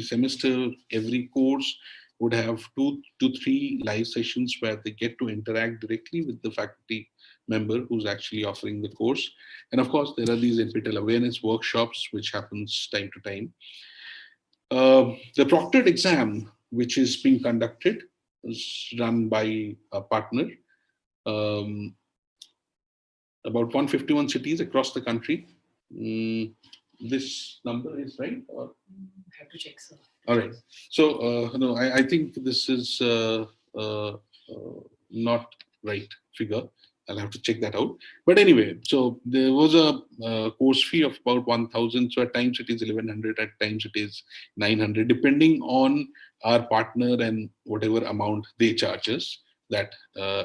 semester, every course would have 2 to 3 live sessions where they get to interact directly with the faculty member who's actually offering the course. And of course, there are these NPTEL awareness workshops, which happens time to time. The proctored exam, which is being conducted, is run by a partner. About 151 cities across the country. This number is right? Or? Have to check, sir. All right. So, no, I think this is not right figure. I'll have to check that out. But anyway, so there was a course fee of about 1,000. So at times it is 1,100, at times it is 900, depending on our partner and whatever amount they charge us. That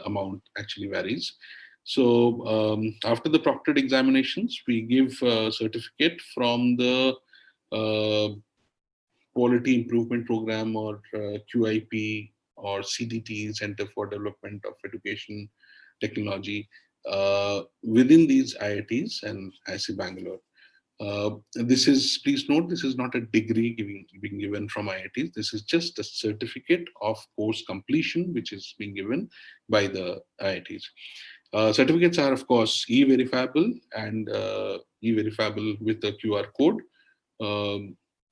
amount actually varies. So after the proctored examinations, we give a certificate from the Quality Improvement Program, or QIP, or CDT, Center for Development of Education Technology, within these IITs and IC Bangalore. This is, please note, this is not a degree being given from IITs. This is just a certificate of course completion, which is being given by the IITs. Certificates are, of course, e-verifiable and e-verifiable with a QR code.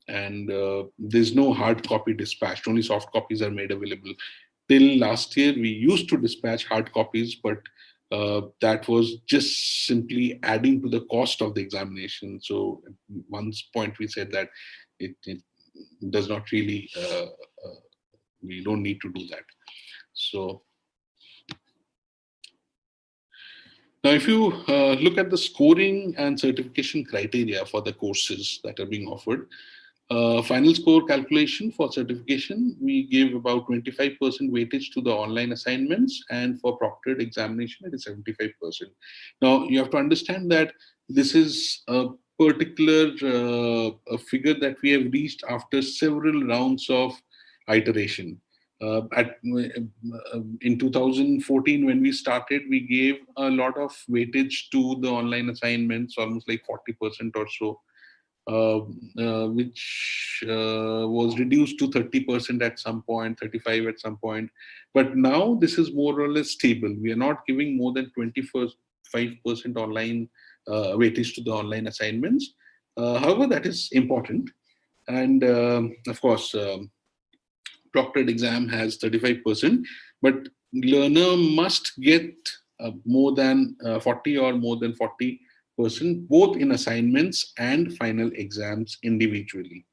And there's no hard copy dispatched, only soft copies are made available. Till last year, we used to dispatch hard copies, but that was just simply adding to the cost of the examination. So at one point we said that it does not really, we don't need to do that. So now, if you look at the scoring and certification criteria for the courses that are being offered, final score calculation for certification, we give about 25% weightage to the online assignments, and for proctored examination, it is 75%. Now, you have to understand that this is a particular a figure that we have reached after several rounds of iteration. In 2014, when we started, we gave a lot of weightage to the online assignments, almost like 40% or so, which was reduced to 30% at some point, 35% at some point. But now this is more or less stable. We are not giving more than 25% online weightage to the online assignments. However, that is important. And of course, proctored exam has 35%, but learner must get more than 40 or more than 40%, both in assignments and final exams individually.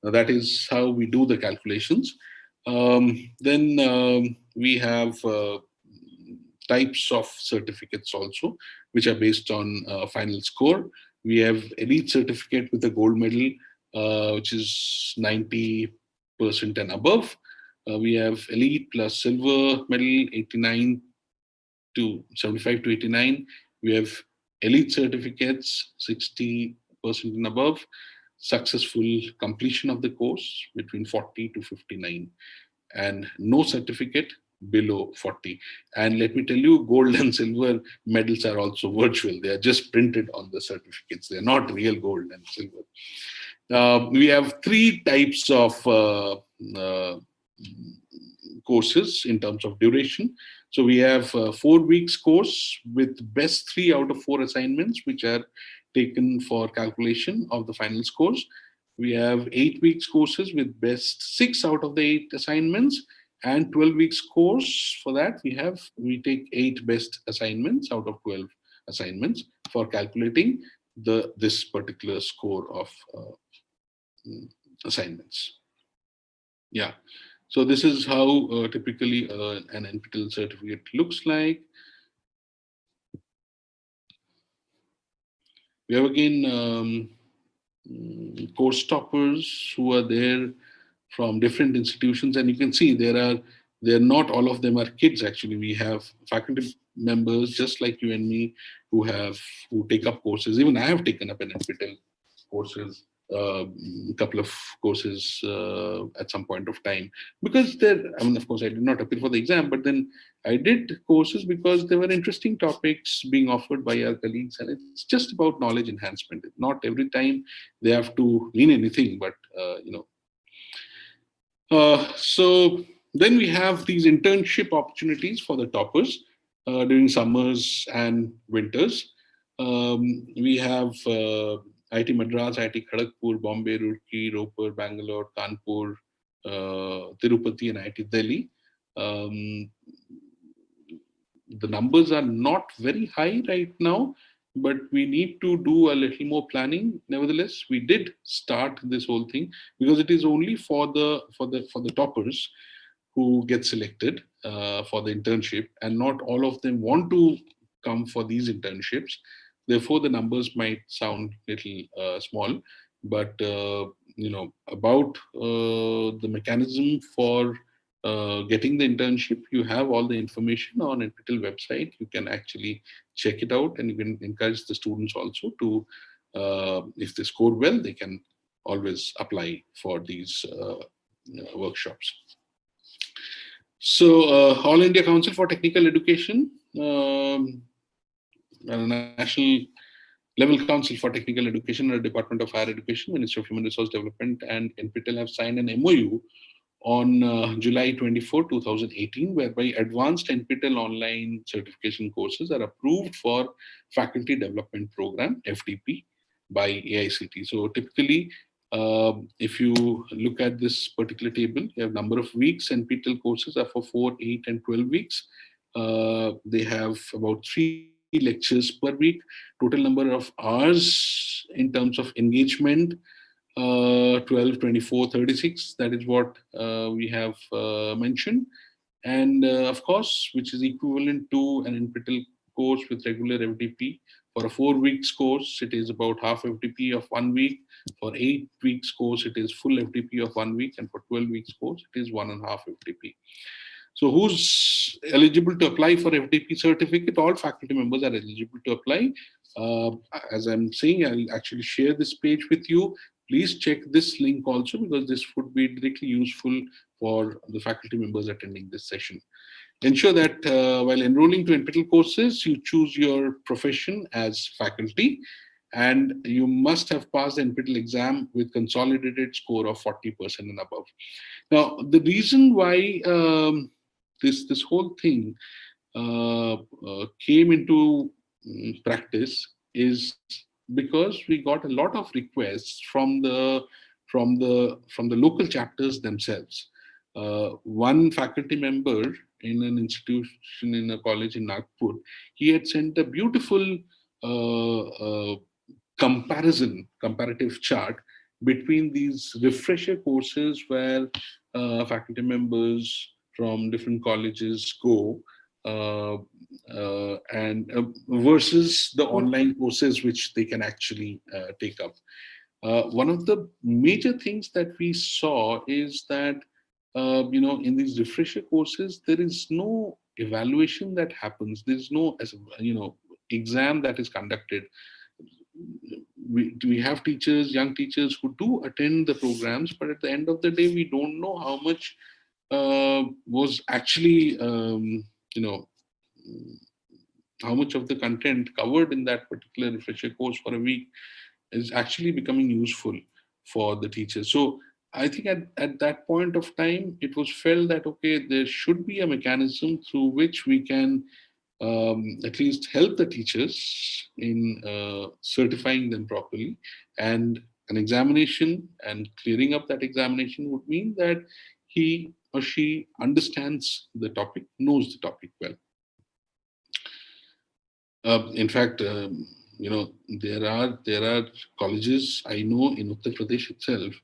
Now, that is how we do the calculations. Then we have types of certificates also, which are based on final score. We have elite certificate with a gold medal, which is 90% and above. We have elite plus silver medal, 89 to 75 to 89. We have elite certificates, 60% and above. Successful completion of the course between 40 to 59, and no certificate below 40. And let me tell you, gold and silver medals are also virtual. They are just printed on the certificates. They are not real gold and silver. We have 3 types of courses in terms of duration. So we have 4 weeks course with best 3 out of 4 assignments, which are taken for calculation of the final scores. We have 8 weeks courses with best 6 out of the 8 assignments, and 12 weeks course. For that, we take 8 best assignments out of 12 assignments for calculating this particular score of assignments. Yeah. So this is how typically an NPTEL certificate looks like. We have again course toppers who are there from different institutions, and you can see they're not all of them are kids. Actually, we have faculty members just like you and me who take up courses. Even I have taken up an NPTEL courses, a couple of courses at some point of time, because I mean, of course, I did not appear for the exam, but then I did courses because there were interesting topics being offered by our colleagues, and it's just about knowledge enhancement. Not every time they have to mean anything, but so then we have these internship opportunities for the toppers during summers and winters. We have IIT Madras, IIT Kharagpur, Bombay, Roorkee, Ropar, Bangalore, Kanpur, Tirupati, and IIT Delhi. The numbers are not very high right now, but we need to do a little more planning. Nevertheless, we did start this whole thing because it is only for the toppers who get selected for the internship, and not all of them want to come for these internships. Therefore, the numbers might sound little small, but about the mechanism for getting the internship, you have all the information on NPTEL website. You can actually check it out, and you can encourage the students also to, if they score well, they can always apply for these workshops. So, All India Council for Technical Education, National Level Council for Technical Education, and Department of Higher Education, Ministry of Human Resource Development, and NPTEL have signed an MOU on July 24, 2018, whereby advanced NPTEL online certification courses are approved for Faculty Development Program, FDP, by AICT. So typically, if you look at this particular table, you have number of weeks. NPTEL courses are for 4, 8, and 12 weeks. They have about 3 lectures per week. Total number of hours in terms of engagement, 12, 24, 36. That is what we have mentioned. And of course, which is equivalent to an NPTEL course with regular FDP. For a 4 weeks course, it is about half FDP of 1 week. For 8 weeks course, it is full FDP of 1 week. And for 12 weeks course, it is 1.5 FDP. So who's eligible to apply for FDP certificate? All faculty members are eligible to apply. As I'm saying, I'll actually share this page with you. Please check this link also, because this would be directly useful for the faculty members attending this session. Ensure that while enrolling to NPTEL courses, you choose your profession as faculty, and you must have passed the NPTEL exam with consolidated score of 40% and above. Now, the reason why this whole thing came into practice is because we got a lot of requests from the local chapters themselves. One faculty member in an institution in a college in Nagpur, he had sent a beautiful comparative chart between these refresher courses where faculty members from different colleges go and versus the online courses which they can actually take up. One of the major things that we saw is that in these refresher courses, there is no evaluation that happens. There is no exam that is conducted. We have young teachers who do attend the programs, but at the end of the day, we don't know how much was actually how much of the content covered in that particular refresher course for a week is actually becoming useful for the teachers. So I think at that point of time, it was felt that, okay, there should be a mechanism through which we can at least help the teachers in certifying them properly. And an examination and clearing up that examination would mean that he or she understands the topic, knows the topic well. In fact, there are colleges I know in Uttar Pradesh itself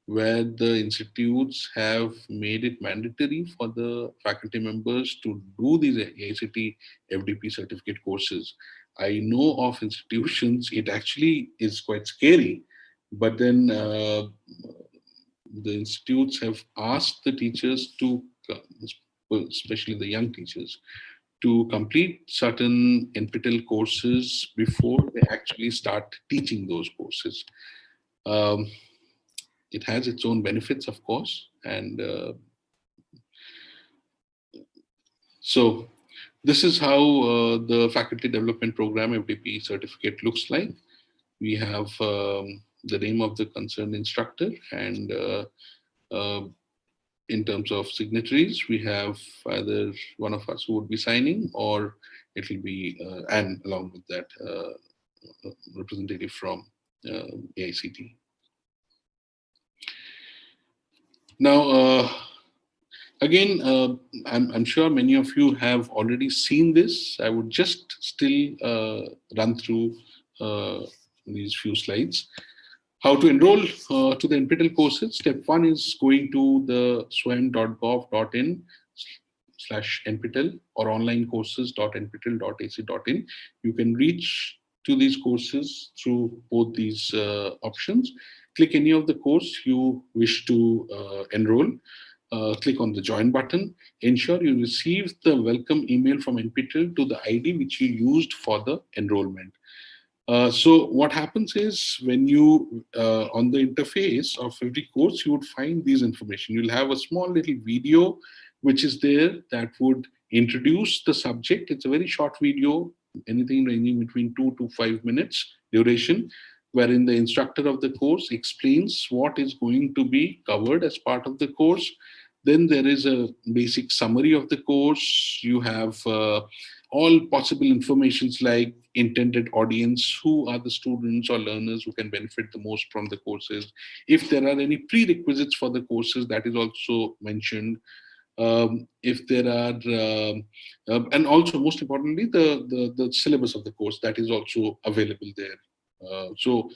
where the institutes have made it mandatory for the faculty members to do these AICT FDP certificate courses. I know of institutions, it actually is quite scary, but then the institutes have asked the teachers to, especially the young teachers, to complete certain NPTEL courses before they actually start teaching those courses. It has its own benefits, of course, and so this is how the faculty development program FDP certificate looks like. We have the name of the concerned instructor, and in terms of signatories, we have either one of us who would be signing, or it will be, and along with that, representative from AICT. Now, again, I'm sure many of you have already seen this. I would just still run through these few slides. How to enroll to the NPTEL courses. Step 1 is going to the swayam.gov.in/NPTEL or onlinecourses.nptel.ac.in. You can reach to these courses through both these options. Click any of the course you wish to enroll. Click on the join button. Ensure you receive the welcome email from NPTEL to the ID which you used for the enrollment. So what happens is, when you, on the interface of every course, you would find these information. You'll have a small little video which is there that would introduce the subject. It's a very short video, anything ranging between 2 to 5 minutes duration, wherein the instructor of the course explains what is going to be covered as part of the course. Then there is a basic summary of the course. You have all possible informations like intended audience, who are the students or learners who can benefit the most from the courses. If there are any prerequisites for the courses, that is also mentioned. If there are, and also most importantly, the syllabus of the course, that is also available there. So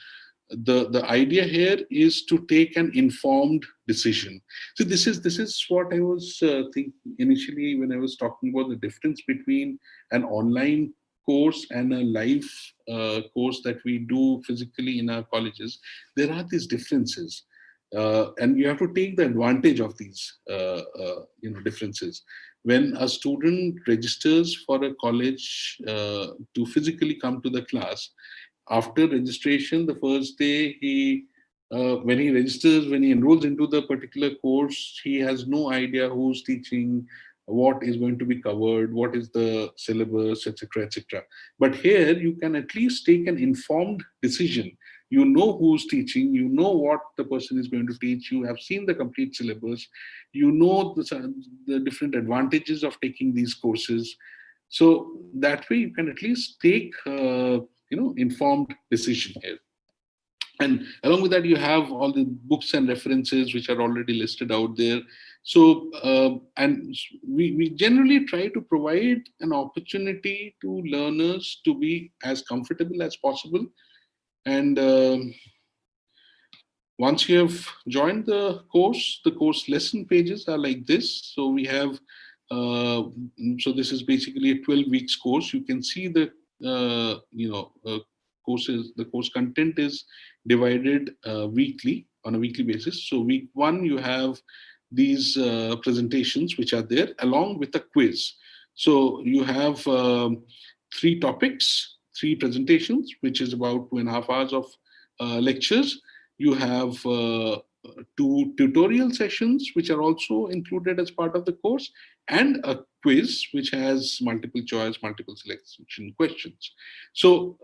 the idea here is to take an informed decision. So this is what I was thinking initially when I was talking about the difference between an online course and a live course that we do physically in our colleges. There are these differences, and you have to take the advantage of these differences. When a student registers for a college to physically come to the class, after registration, the first day when he registers, when he enrolls into the particular course, he has no idea who's teaching, what is going to be covered, what is the syllabus, etc., etc. But here you can at least take an informed decision. You know who's teaching, you know what the person is going to teach, you have seen the complete syllabus, you know the different advantages of taking these courses. So that way you can at least take informed decision here. And along with that, you have all the books and references which are already listed out there. So, and we generally try to provide an opportunity to learners to be as comfortable as possible. And once you have joined the course lesson pages are like this. So we have, so this is basically a 12 weeks course. You can see the, courses, the course content is divided weekly, on a weekly basis. So week 1, you have these presentations which are there along with a quiz. So you have 3 topics, 3 presentations, which is about 2.5 hours of lectures. You have 2 tutorial sessions, which are also included as part of the course, and a quiz, which has multiple choice, multiple selection questions. So,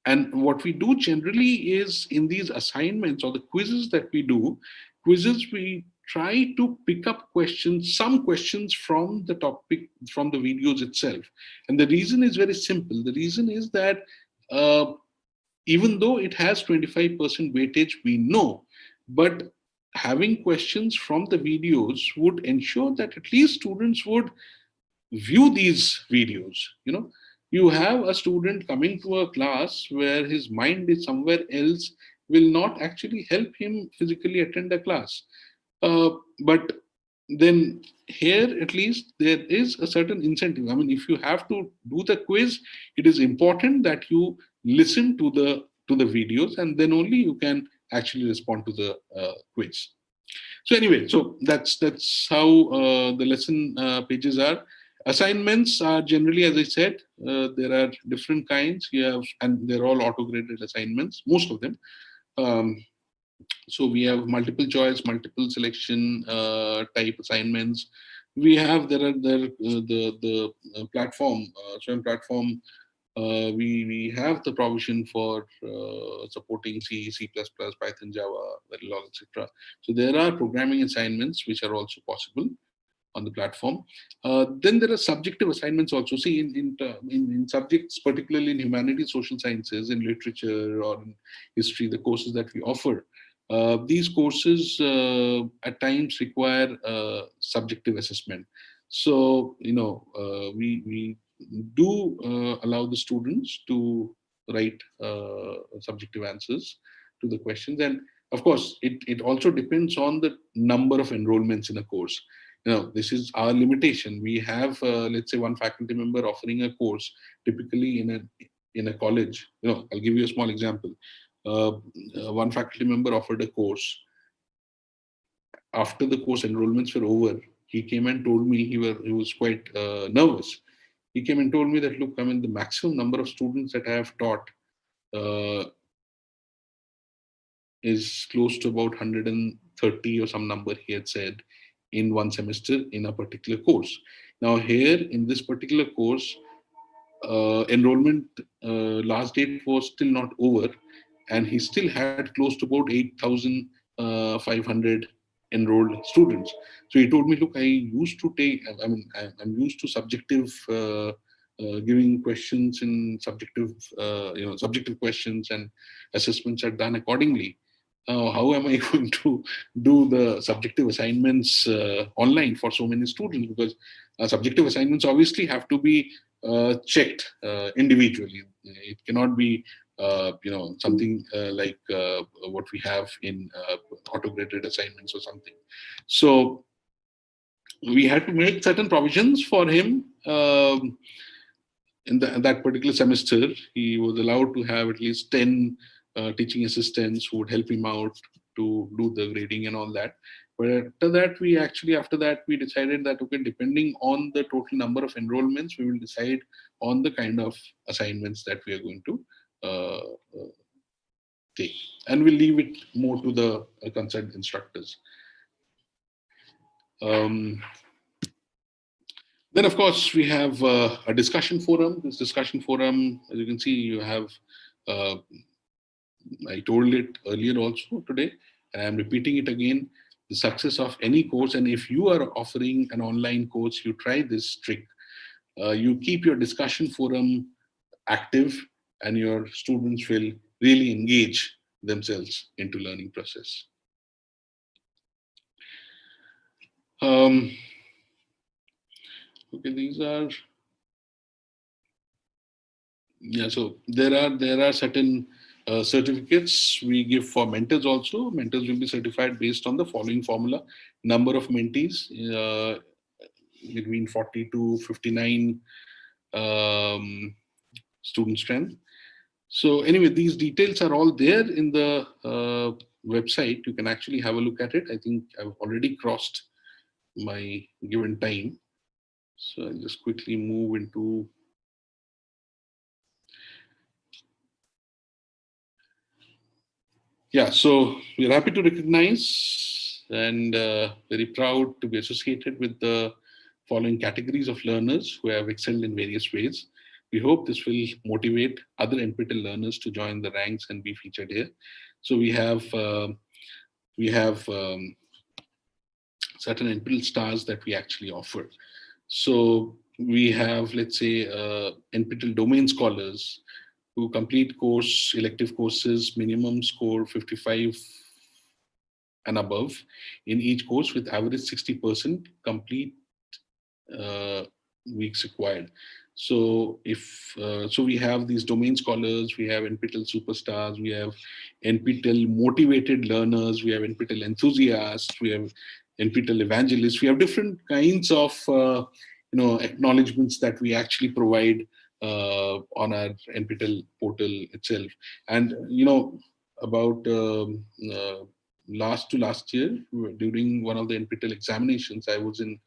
and what we do generally is, in these assignments or the quizzes that we do, we try to pick up questions, some questions from the topic, from the videos itself. And the reason is very simple. The reason is that even though it has 25% weightage, we know, but having questions from the videos would ensure that at least students would view these videos, You have a student coming to a class where his mind is somewhere else, will not actually help him physically attend the class. But then here at least there is a certain incentive. I mean, if you have to do the quiz, it is important that you listen to the videos, and then only you can actually respond to the quiz. So anyway, so that's how the lesson pages are. Assignments are generally, as I said, there are different kinds. You have, and they're all auto-graded assignments, most of them. Um, so we have multiple choice, multiple selection type assignments. We have the platform, Swim platform. We have the provision for supporting C, C++, Python, Java, Verilog, etc. So there are programming assignments which are also possible on the platform. Then there are subjective assignments also. See, in subjects, particularly in humanities, social sciences, in literature or in history, the courses that we offer, these courses at times require subjective assessment. So, we do allow the students to write subjective answers to the questions. And of course, it also depends on the number of enrollments in a course. This is our limitation. We have, let's say, one faculty member offering a course, typically in a college. I'll give you a small example. One faculty member offered a course. After the course enrollments were over, he came and told me he was quite nervous. He came and told me that, look, I mean, the maximum number of students that I have taught is close to about 130 or some number, he had said, in one semester in a particular course. Now here in this particular course, enrollment last date was still not over, and he still had close to about 8,500 enrolled students. So he told me, look, I used to take, I mean, I'm used to subjective giving questions in subjective, subjective questions, and assessments are done accordingly. How am I going to do the subjective assignments online for so many students? Because subjective assignments obviously have to be checked individually. It cannot be, something like what we have in auto-graded assignments or something. So we had to make certain provisions for him. In that particular semester, he was allowed to have at least 10 teaching assistants who would help him out to do the grading and all that. But after that, we decided that, okay, depending on the total number of enrollments, we will decide on the kind of assignments that we are going to take. And we'll leave it more to the concerned instructors. Then, of course, we have a discussion forum. This discussion forum, as you can see, you have, I told it earlier also today, and I'm repeating it again, the success of any course. And if you are offering an online course, you try this trick. You keep your discussion forum active, and your students will really engage themselves into learning process. Okay, these are, yeah, so there are certain certificates we give for mentors also. Mentors will be certified based on the following formula: number of mentees, between 40 to 59 student strength. So anyway, these details are all there in the website. You can actually have a look at it. I think I've already crossed my given time. So I'll just quickly move into. Yeah, so we're happy to recognize and very proud to be associated with the following categories of learners who have excelled in various ways. We hope this will motivate other NPTEL learners to join the ranks and be featured here. So we have certain NPTEL stars that we actually offer. So we have, let's say, NPTEL domain scholars who complete elective courses, minimum score 55 and above in each course with average 60% complete weeks required. So so we have these domain scholars, we have NPTEL superstars, we have NPTEL motivated learners, we have NPTEL enthusiasts, we have NPTEL evangelists. We have different kinds of acknowledgements that we actually provide on our NPTEL portal itself. And about last year, during one of the NPTEL examinations, I was in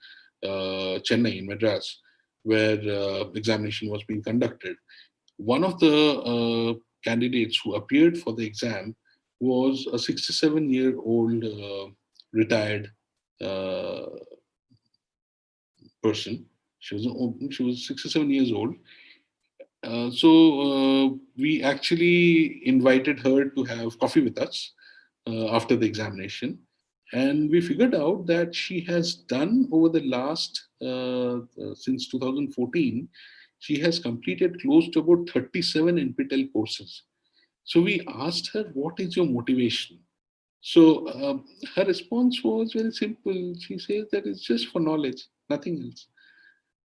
Chennai, in Madras, where examination was being conducted. One of the candidates who appeared for the exam was a 67-year-old retired uh, person. She was 67 years old. So we actually invited her to have coffee with us after the examination. And we figured out that she has done over the last, since 2014, she has completed close to about 37 NPTEL courses. So we asked her, what is your motivation? So her response was very simple. She says that it's just for knowledge, nothing else.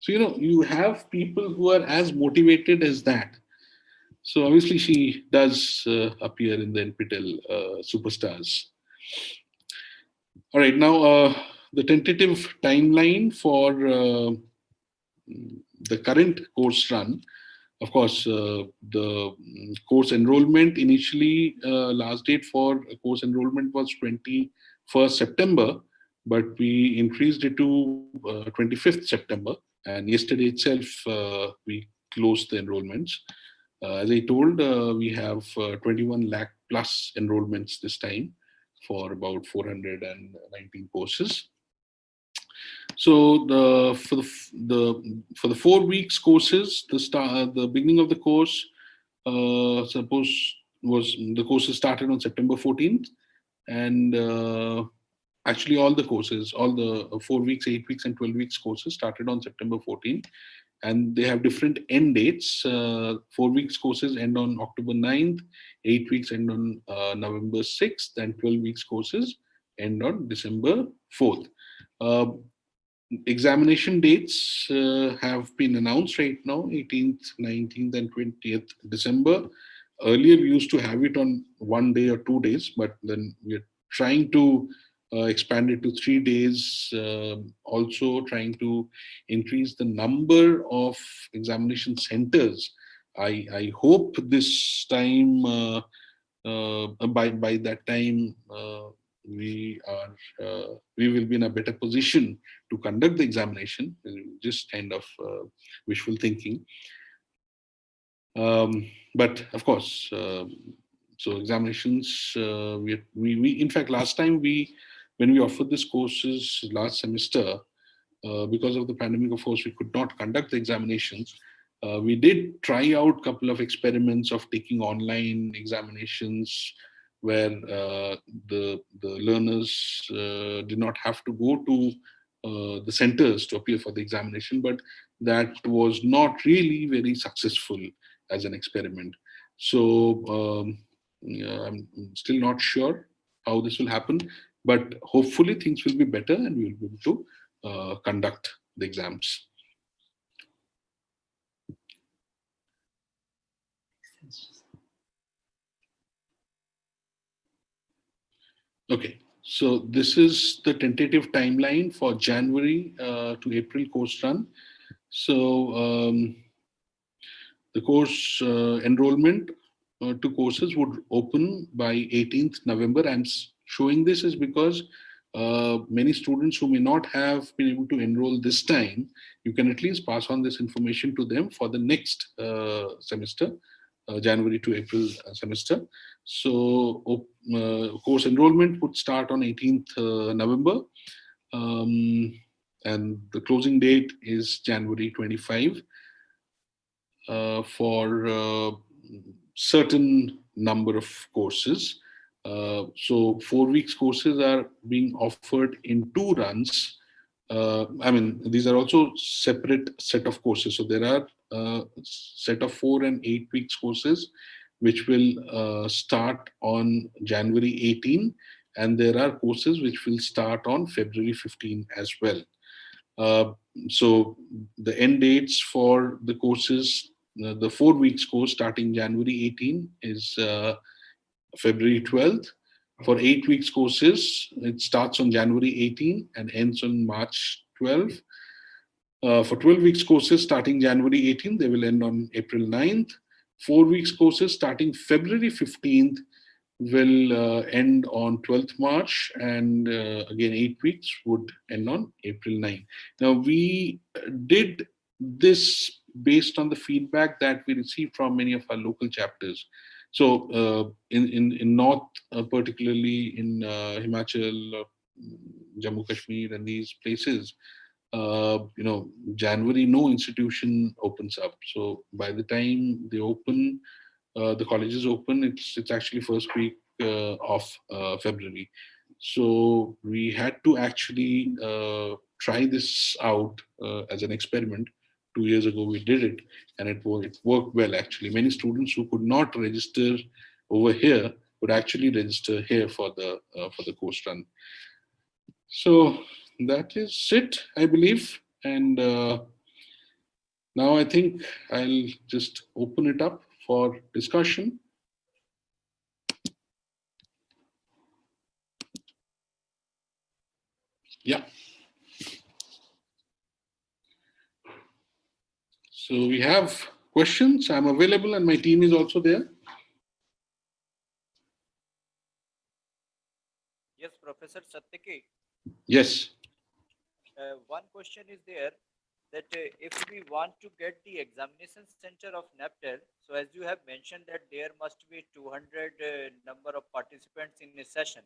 So, you have people who are as motivated as that. So obviously she does appear in the NPTEL superstars. All right, now the tentative timeline for the current course run. Of course, the course enrollment initially, last date for course enrollment was 21st September, but we increased it to 25th September. And yesterday itself, we closed the enrollments. As I told, we have 21 lakh plus enrollments this time for about 419 courses. So for the 4 weeks courses, the beginning of the course, the courses started on September 14th, and actually all the courses, all the 4 weeks, 8 weeks, and 12 weeks courses started on September 14th, and they have different end dates. 4 weeks courses end on October 9th, 8 weeks end on November 6th, and 12 weeks courses end on December 4th. Examination dates have been announced right now, 18th, 19th, and 20th December. Earlier, we used to have it on 1 day or 2 days, but then we're trying to expand it to 3 days. Also trying to increase the number of examination centers. I hope this time, by that time, we will be in a better position to conduct the examination. Just kind of wishful thinking. But of course, so examinations, we in fact, last time when we offered these courses last semester, because of the pandemic, of course, we could not conduct the examinations. We did try out a couple of experiments of taking online examinations where the learners did not have to go to the centers to appear for the examination, but that was not really very successful as an experiment. So I'm still not sure how this will happen, but hopefully things will be better and we will be able to conduct the exams. Okay, so this is the tentative timeline for January to April course run. So the course enrollment to courses would open by 18th November. I'm showing this is because many students who may not have been able to enroll this time, you can at least pass on this information to them for the next semester, January to April semester. So course enrollment would start on 18th November, and the closing date is January 25 for certain number of courses. So 4 weeks courses are being offered in 2 runs. I mean, these are also separate set of courses. So there are set of 4 and 8 weeks courses, which will start on January 18, and there are courses which will start on February 15 as well. So the end dates for the courses, the 4 weeks course starting January 18 is February 12th. For 8 weeks courses, it starts on January 18 and ends on March 12. For 12 weeks courses starting January 18, they will end on April 9th. 4 weeks courses starting February 15th will end on 12th March, and again 8 weeks would end on April 9. Now we did this based on the feedback that we received from many of our local chapters. So in North, particularly in Himachal, Jammu Kashmir and these places, January, no institution opens up. So by the time they open, the colleges open, it's actually first week of February. So we had to actually try this out as an experiment. 2 years ago, we did it, and it worked well. Actually, many students who could not register over here could actually register here for the course run. So that is it, I believe. And now I think I'll just open it up for discussion. Yeah. So we have questions. I'm available and my team is also there. Yes, Professor Satyaki. Yes. One question is there that if we want to get the examination center of NPTEL, so as you have mentioned that there must be 200 number of participants in a session,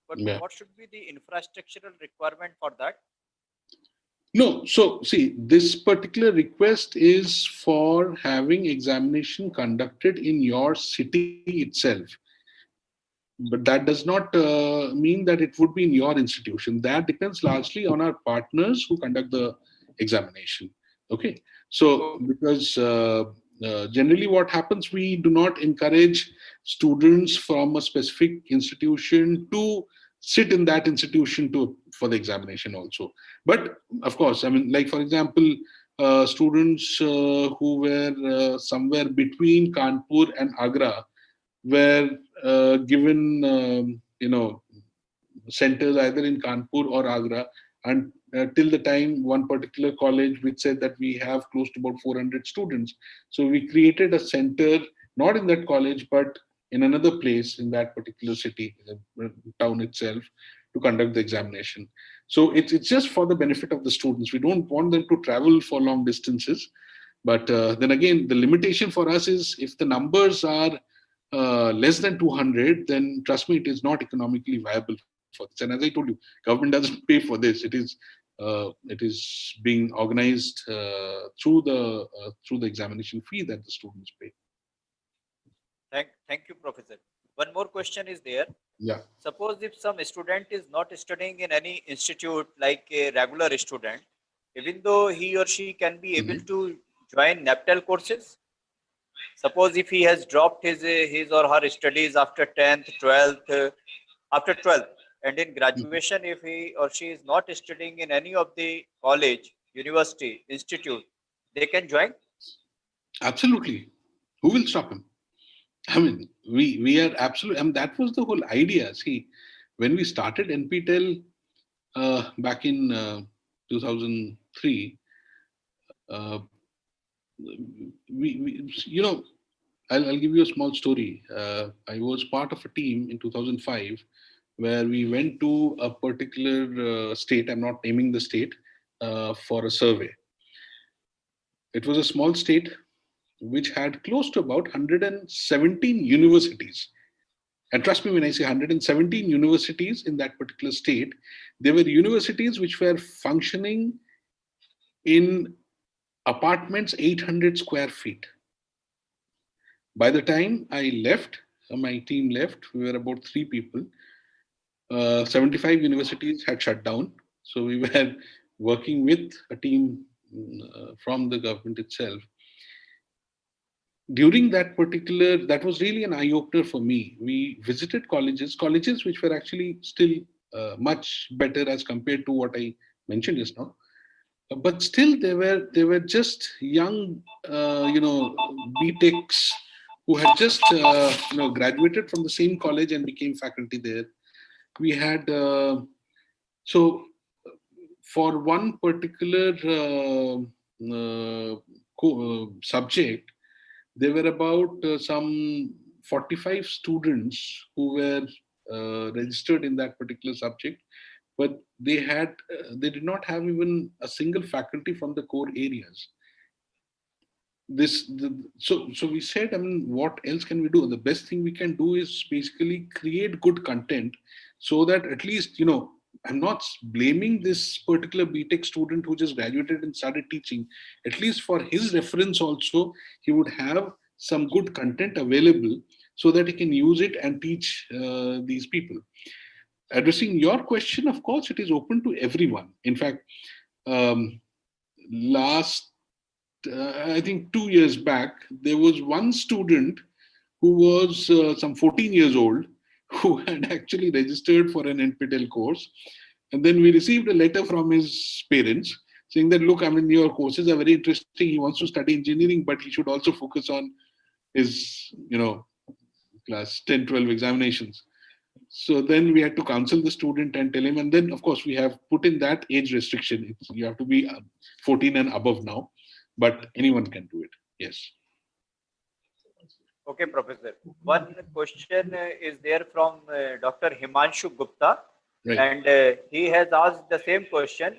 but Yeah. what should be the infrastructural requirement for that? No, so see, this particular request is for having examination conducted in your city itself. But that does not mean that it would be in your institution. That depends largely on our partners who conduct the examination. Okay, so because generally what happens, we do not encourage students from a specific institution to sit in that institution for the examination also. But of course, I mean, like for example, students who were somewhere between Kanpur and Agra were given centers either in Kanpur or Agra, and till the time one particular college which said that we have close to about 400 students, so we created a center not in that college but in another place in that particular city, town itself, to conduct the examination. So it's just for the benefit of the students. We don't want them to travel for long distances. But then again, the limitation for us is if the numbers are less than 200, then trust me, it is not economically viable for this. And as I told you, government doesn't pay for this. It is being organized through the examination fee that the students pay. Thank you, Professor. One more question is there. Yeah. Suppose if some student is not studying in any institute like a regular student, even though he or she can be able to join NPTEL courses. Suppose if he has dropped his or her studies after 10th, 12th, after 12th, and in graduation, if he or she is not studying in any of the college, university, institute, they can join? Absolutely. Who will stop him? I mean, we are absolutely, I mean, that was the whole idea. See, when we started NPTEL back in 2003, I'll give you a small story. I was part of a team in 2005 where we went to a particular state, I'm not naming the state, for a survey. It was a small state which had close to about 117 universities. And trust me when I say 117 universities in that particular state, they were universities which were functioning in apartments 800 square feet. By the time I left, my team left, we were about 3 people. 75 universities had shut down. So we were working with a team from the government itself. During that was really an eye-opener for me. We visited colleges which were actually still much better as compared to what I mentioned just now. but still they were just young, BTechs who had just graduated from the same college and became faculty there. We had so for one particular subject, there were about some 45 students who were registered in that particular subject, but they did not have even a single faculty from the core areas. So we said, I mean, what else can we do? The best thing we can do is basically create good content, so that at least, I'm not blaming this particular BTech student who just graduated and started teaching. At least for his reference also, he would have some good content available so that he can use it and teach these people. Addressing your question, of course, it is open to everyone. In fact, last I think 2 years back, there was one student who was some 14 years old who had actually registered for an NPTEL course. And then we received a letter from his parents saying that, look, I mean, your courses are very interesting. He wants to study engineering, but he should also focus on his, class 10, 12 examinations. So then we had to counsel the student and tell him. And then, of course, we have put in that age restriction. You have to be 14 and above now. But anyone can do it. Yes. Okay, Professor. One question is there from Dr. Himanshu Gupta, Right. and he has asked the same question.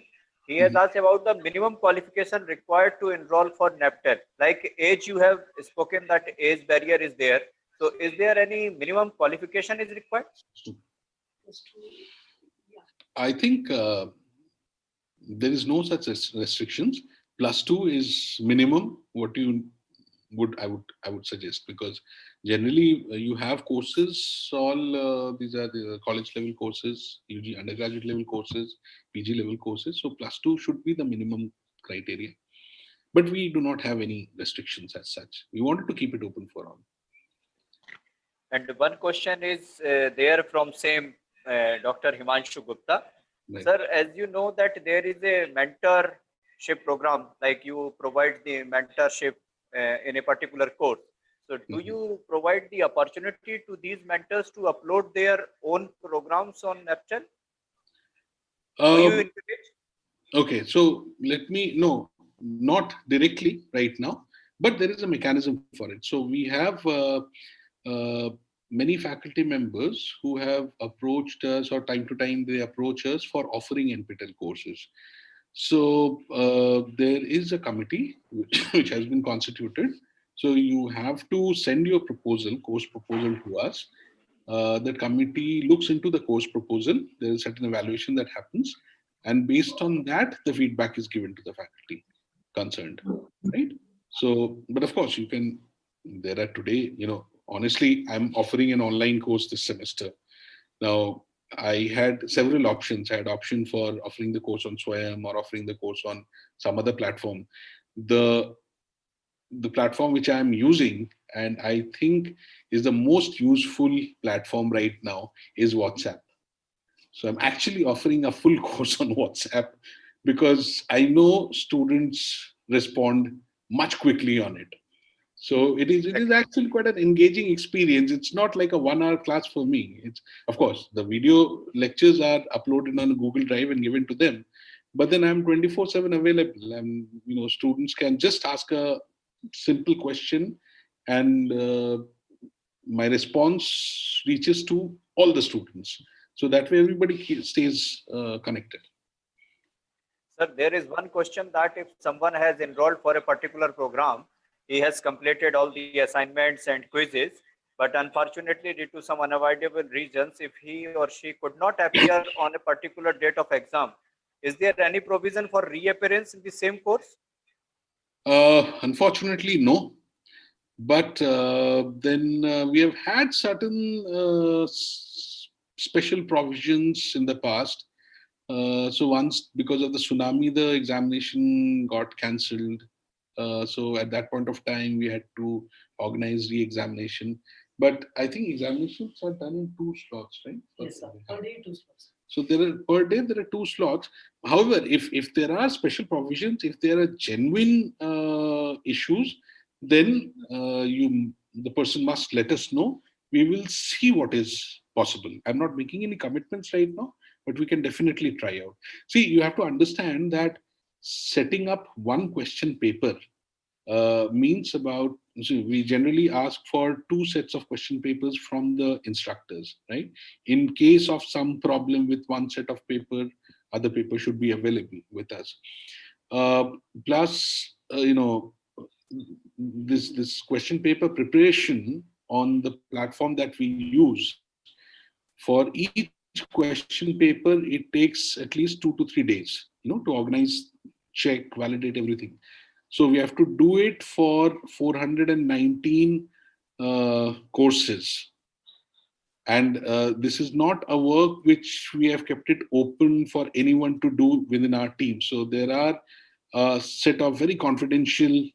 He has asked about the minimum qualification required to enroll for NPTEL. Like age, you have spoken that age barrier is there. So is there any minimum qualification is required? I think there is no such restrictions. +2 is minimum. What you I would suggest, because generally you have courses. All these are the college level courses, UG undergraduate level courses, PG level courses. So +2 should be the minimum criteria. But we do not have any restrictions as such. We wanted to keep it open for all. And one question is there from same Dr. Himanshu Gupta. Right. Sir, as you know that there is a mentorship program, like you provide the mentorship in a particular course. So do you provide the opportunity to these mentors to upload their own programs on NPTEL? Do you encourage? Okay, so no, not directly right now, but there is a mechanism for it. So we have many faculty members who have approached us, or time to time they approach us for offering NPTEL courses. So there is a committee which has been constituted. So you have to send your course proposal to us. The committee looks into the course proposal. There is certain evaluation that happens. And based on that, the feedback is given to the faculty concerned, right? So, but of course, there are today, honestly, I'm offering an online course this semester. Now, I had several options. I had option for offering the course on Swayam or offering the course on some other platform. The platform which I'm using, and I think is the most useful platform right now, is WhatsApp. So I'm actually offering a full course on WhatsApp because I know students respond much quickly on it. So it is actually quite an engaging experience. It's not like a 1-hour class for me. It's, of course, the video lectures are uploaded on a Google Drive and given to them, but then I'm 24/7 available. And students can just ask a simple question, and my response reaches to all the students. So that way everybody stays connected. Sir, there is one question that if someone has enrolled for a particular program, he has completed all the assignments and quizzes, but unfortunately due to some unavoidable reasons, if he or she could not appear on a particular date of exam, is there any provision for reappearance in the same course? Unfortunately, no. But then we have had certain special provisions in the past. So once, because of the tsunami, the examination got cancelled. So at that point of time, we had to organize re-examination. But I think examinations are done in 2 slots, right? Yes, sir. Already 2 slots. So per day there are 2 slots. However, if there are special provisions, if there are genuine issues, then the person must let us know. We will see what is possible. I'm not making any commitments right now, but we can definitely try out. See, you have to understand that setting up one question paper means about, so we generally ask for 2 sets of question papers from the instructors, right? In case of some problem with one set of paper, other paper should be available with us. Plus, this question paper preparation on the platform that we use, for each question paper, it takes at least 2 to 3 days, to organize, check, validate everything. So we have to do it for 419 courses. And this is not a work which we have kept it open for anyone to do within our team. So there are a set of very confidential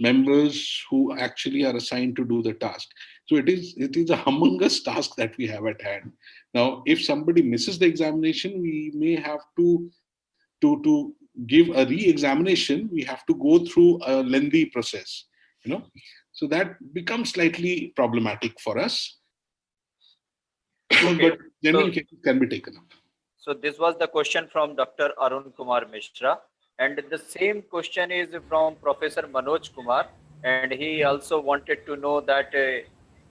members who actually are assigned to do the task. So it is a humongous task that we have at hand. Now, if somebody misses the examination, we may have to give a re-examination. We have to go through a lengthy process, so that becomes slightly problematic for us. Okay. But general cases can be taken up. So this was the question from Dr. Arun Kumar Mishra, and the same question is from Professor Manoj Kumar, and he also wanted to know that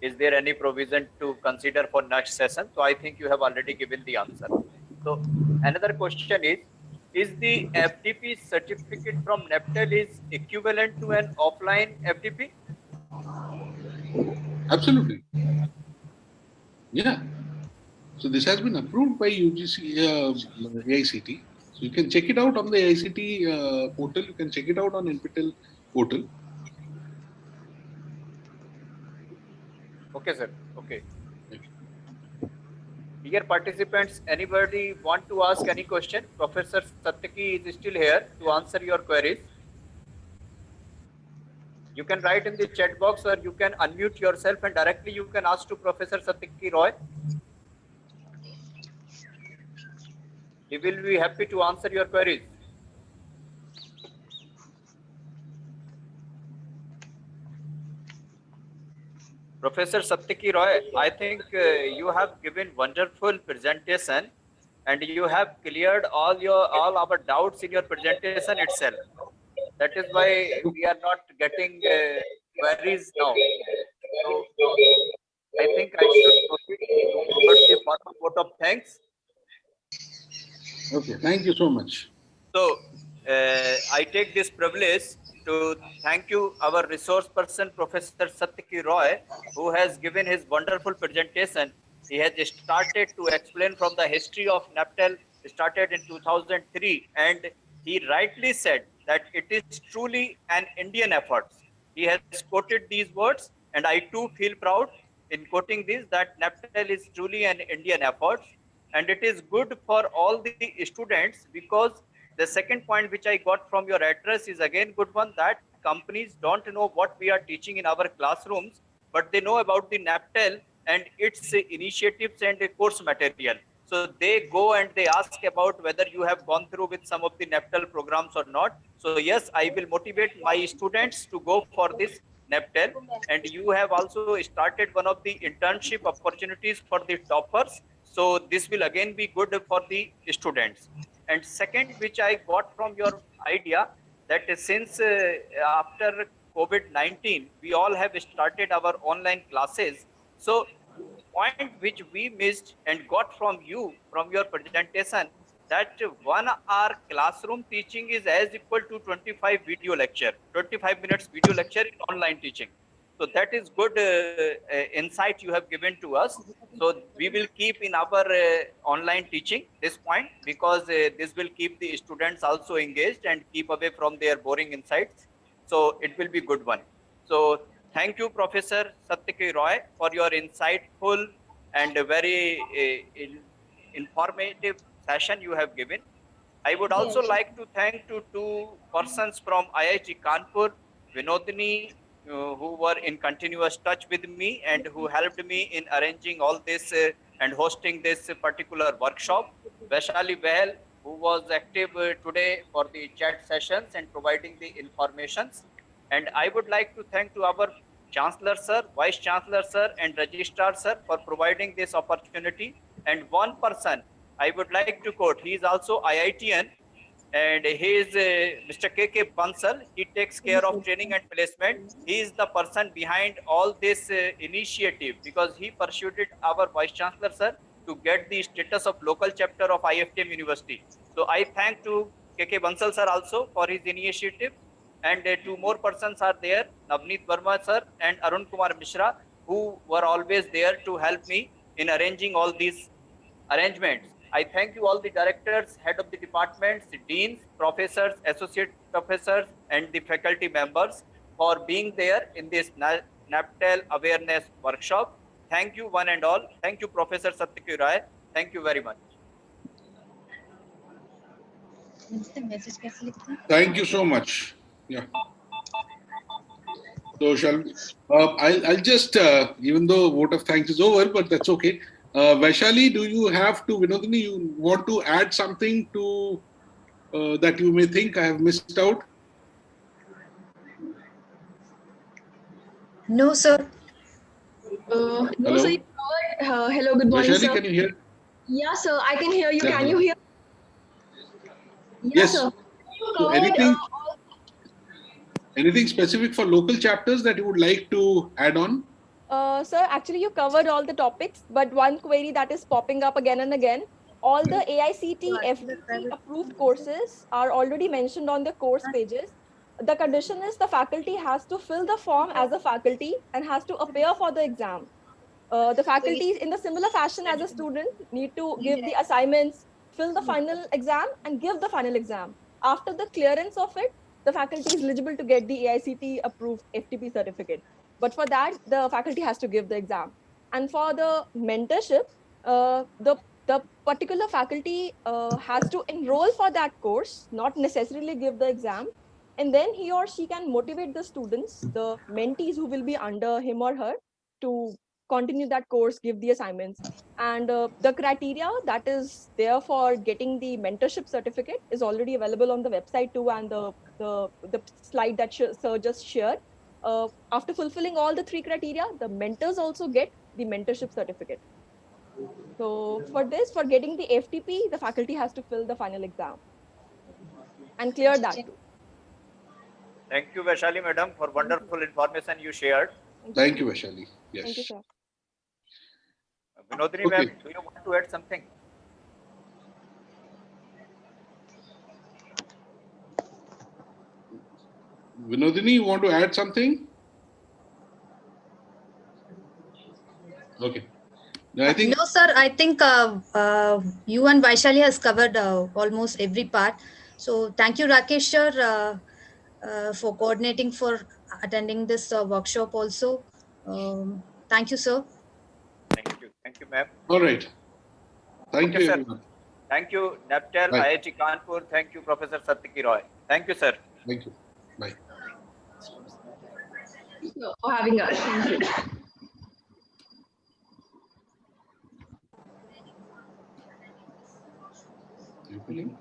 is there any provision to consider for next session? So I think you have already given the answer. So another question is the FDP certificate from NPTEL is equivalent to an offline FDP? Absolutely. Yeah. So this has been approved by UGC, AICT. So you can check it out on the AICT portal. You can check it out on NPTEL portal. Okay, sir. Okay. Dear participants, anybody want to ask any question? Professor Satyaki is still here to answer your queries. You can write in the chat box or you can unmute yourself and directly you can ask to Professor Satyaki Roy. He will be happy to answer your queries. Professor Satyaki Roy, I think you have given wonderful presentation and you have cleared all our doubts in your presentation itself. That is why we are not getting queries now. So I think I should proceed towards the formal vote of thanks. Okay, thank you so much. So I take this privilege to thank you, our resource person, Professor Satyaki Roy, who has given his wonderful presentation. He has started to explain from the history of NPTEL, started in 2003, and he rightly said that it is truly an Indian effort. He has quoted these words, and I too feel proud in quoting this, that NPTEL is truly an Indian effort, and it is good for all the students, because the second point which I got from your address is again good one, that companies don't know what we are teaching in our classrooms, but they know about the NPTEL and its initiatives and course material. So they go and they ask about whether you have gone through with some of the NPTEL programs or not. So yes, I will motivate my students to go for this NPTEL. And you have also started one of the internship opportunities for the toppers. So this will again be good for the students. And second, which I got from your idea, that since after COVID-19, we all have started our online classes. So point which we missed and got from you, from your presentation, that 1 hour classroom teaching is as equal to 25 video lecture, 25 minutes video lecture in online teaching. So that is good insight you have given to us. So we will keep in our online teaching this point, because this will keep the students also engaged and keep away from their boring insights. So it will be good one. So thank you, Professor Satyaki Roy, for your insightful and very informative session you have given. I would also like to thank to 2 persons from IIT Kanpur, Vinodini, who were in continuous touch with me and who helped me in arranging all this and hosting this particular workshop. Vaishali Behel, who was active today for the chat sessions and providing the informations. And I would like to thank to our Chancellor Sir, Vice Chancellor Sir, and Registrar Sir for providing this opportunity. And one person I would like to quote, he is also IITian, and he is Mr. KK Bansal. He takes care of training and placement. He is the person behind all this initiative, because he pursued it, our Vice Chancellor Sir, to get the status of local chapter of IFTM University. So I thank to KK Bansal Sir also for his initiative. And two more persons are there, Navneet Verma Sir and Arun Kumar Mishra, who were always there to help me in arranging all these arrangements. I thank you all the directors, head of the departments, deans, professors, associate professors, and the faculty members for being there in this NPTEL awareness workshop. Thank you one and all. Thank you, Professor Satyaki Roy. Thank you very much. Thank you so much. Yeah. So shall we? I'll just, even though vote of thanks is over, but that's okay. Vaishali, do you have to, Vinodini, you want to add something to that you may think I have missed out? No, sir. No, Hello? sir. Hello, good morning, Vaishali, sir. can you hear? Yeah, sir, I can hear you. Yeah, Can you hear? Yeah, yes. sir. You So covered, anything specific for local chapters that you would like to add on? Sir, actually you covered all the topics, but one query that is popping up again and again, all the AICT FTP approved courses are already mentioned on the course pages. The condition is the faculty has to fill the form as a faculty and has to appear for the exam. The faculty, in the similar fashion as a student, need to give the assignments, fill the final exam, and give the final exam. After the clearance of it, the faculty is eligible to get the AICT approved FTP certificate. But for that, the faculty has to give the exam. And for the mentorship, the particular faculty has to enroll for that course, not necessarily give the exam. And then he or she can motivate the students, the mentees who will be under him or her, to continue that course, give the assignments. And the criteria that is there for getting the mentorship certificate is already available on the website too, and the slide that sir just shared. After fulfilling all the three criteria, the mentors also get the mentorship certificate. So for this, for getting the FTP, the faculty has to fill the final exam and clear that too. Thank you, Vaishali Madam, for wonderful information you shared. Thank you, Vaishali. Yes. Thank you, sir. Vinodini Okay. ma'am, do you want to add something? Vinodini, you want to add something? Okay. No, I think No, sir. I think you and Vaishali has covered almost every part. So thank you, Rakesh sir, for coordinating for attending this workshop also. Thank you, sir. Thank you, ma'am. all right. Thank Okay, you, sir. everyone. Thank you, NPTEL, Bye. IIT Kanpur. Thank you, Professor Satyaki Roy. Thank you, sir. Thank you. Bye. for having us. Thank you. You feeling?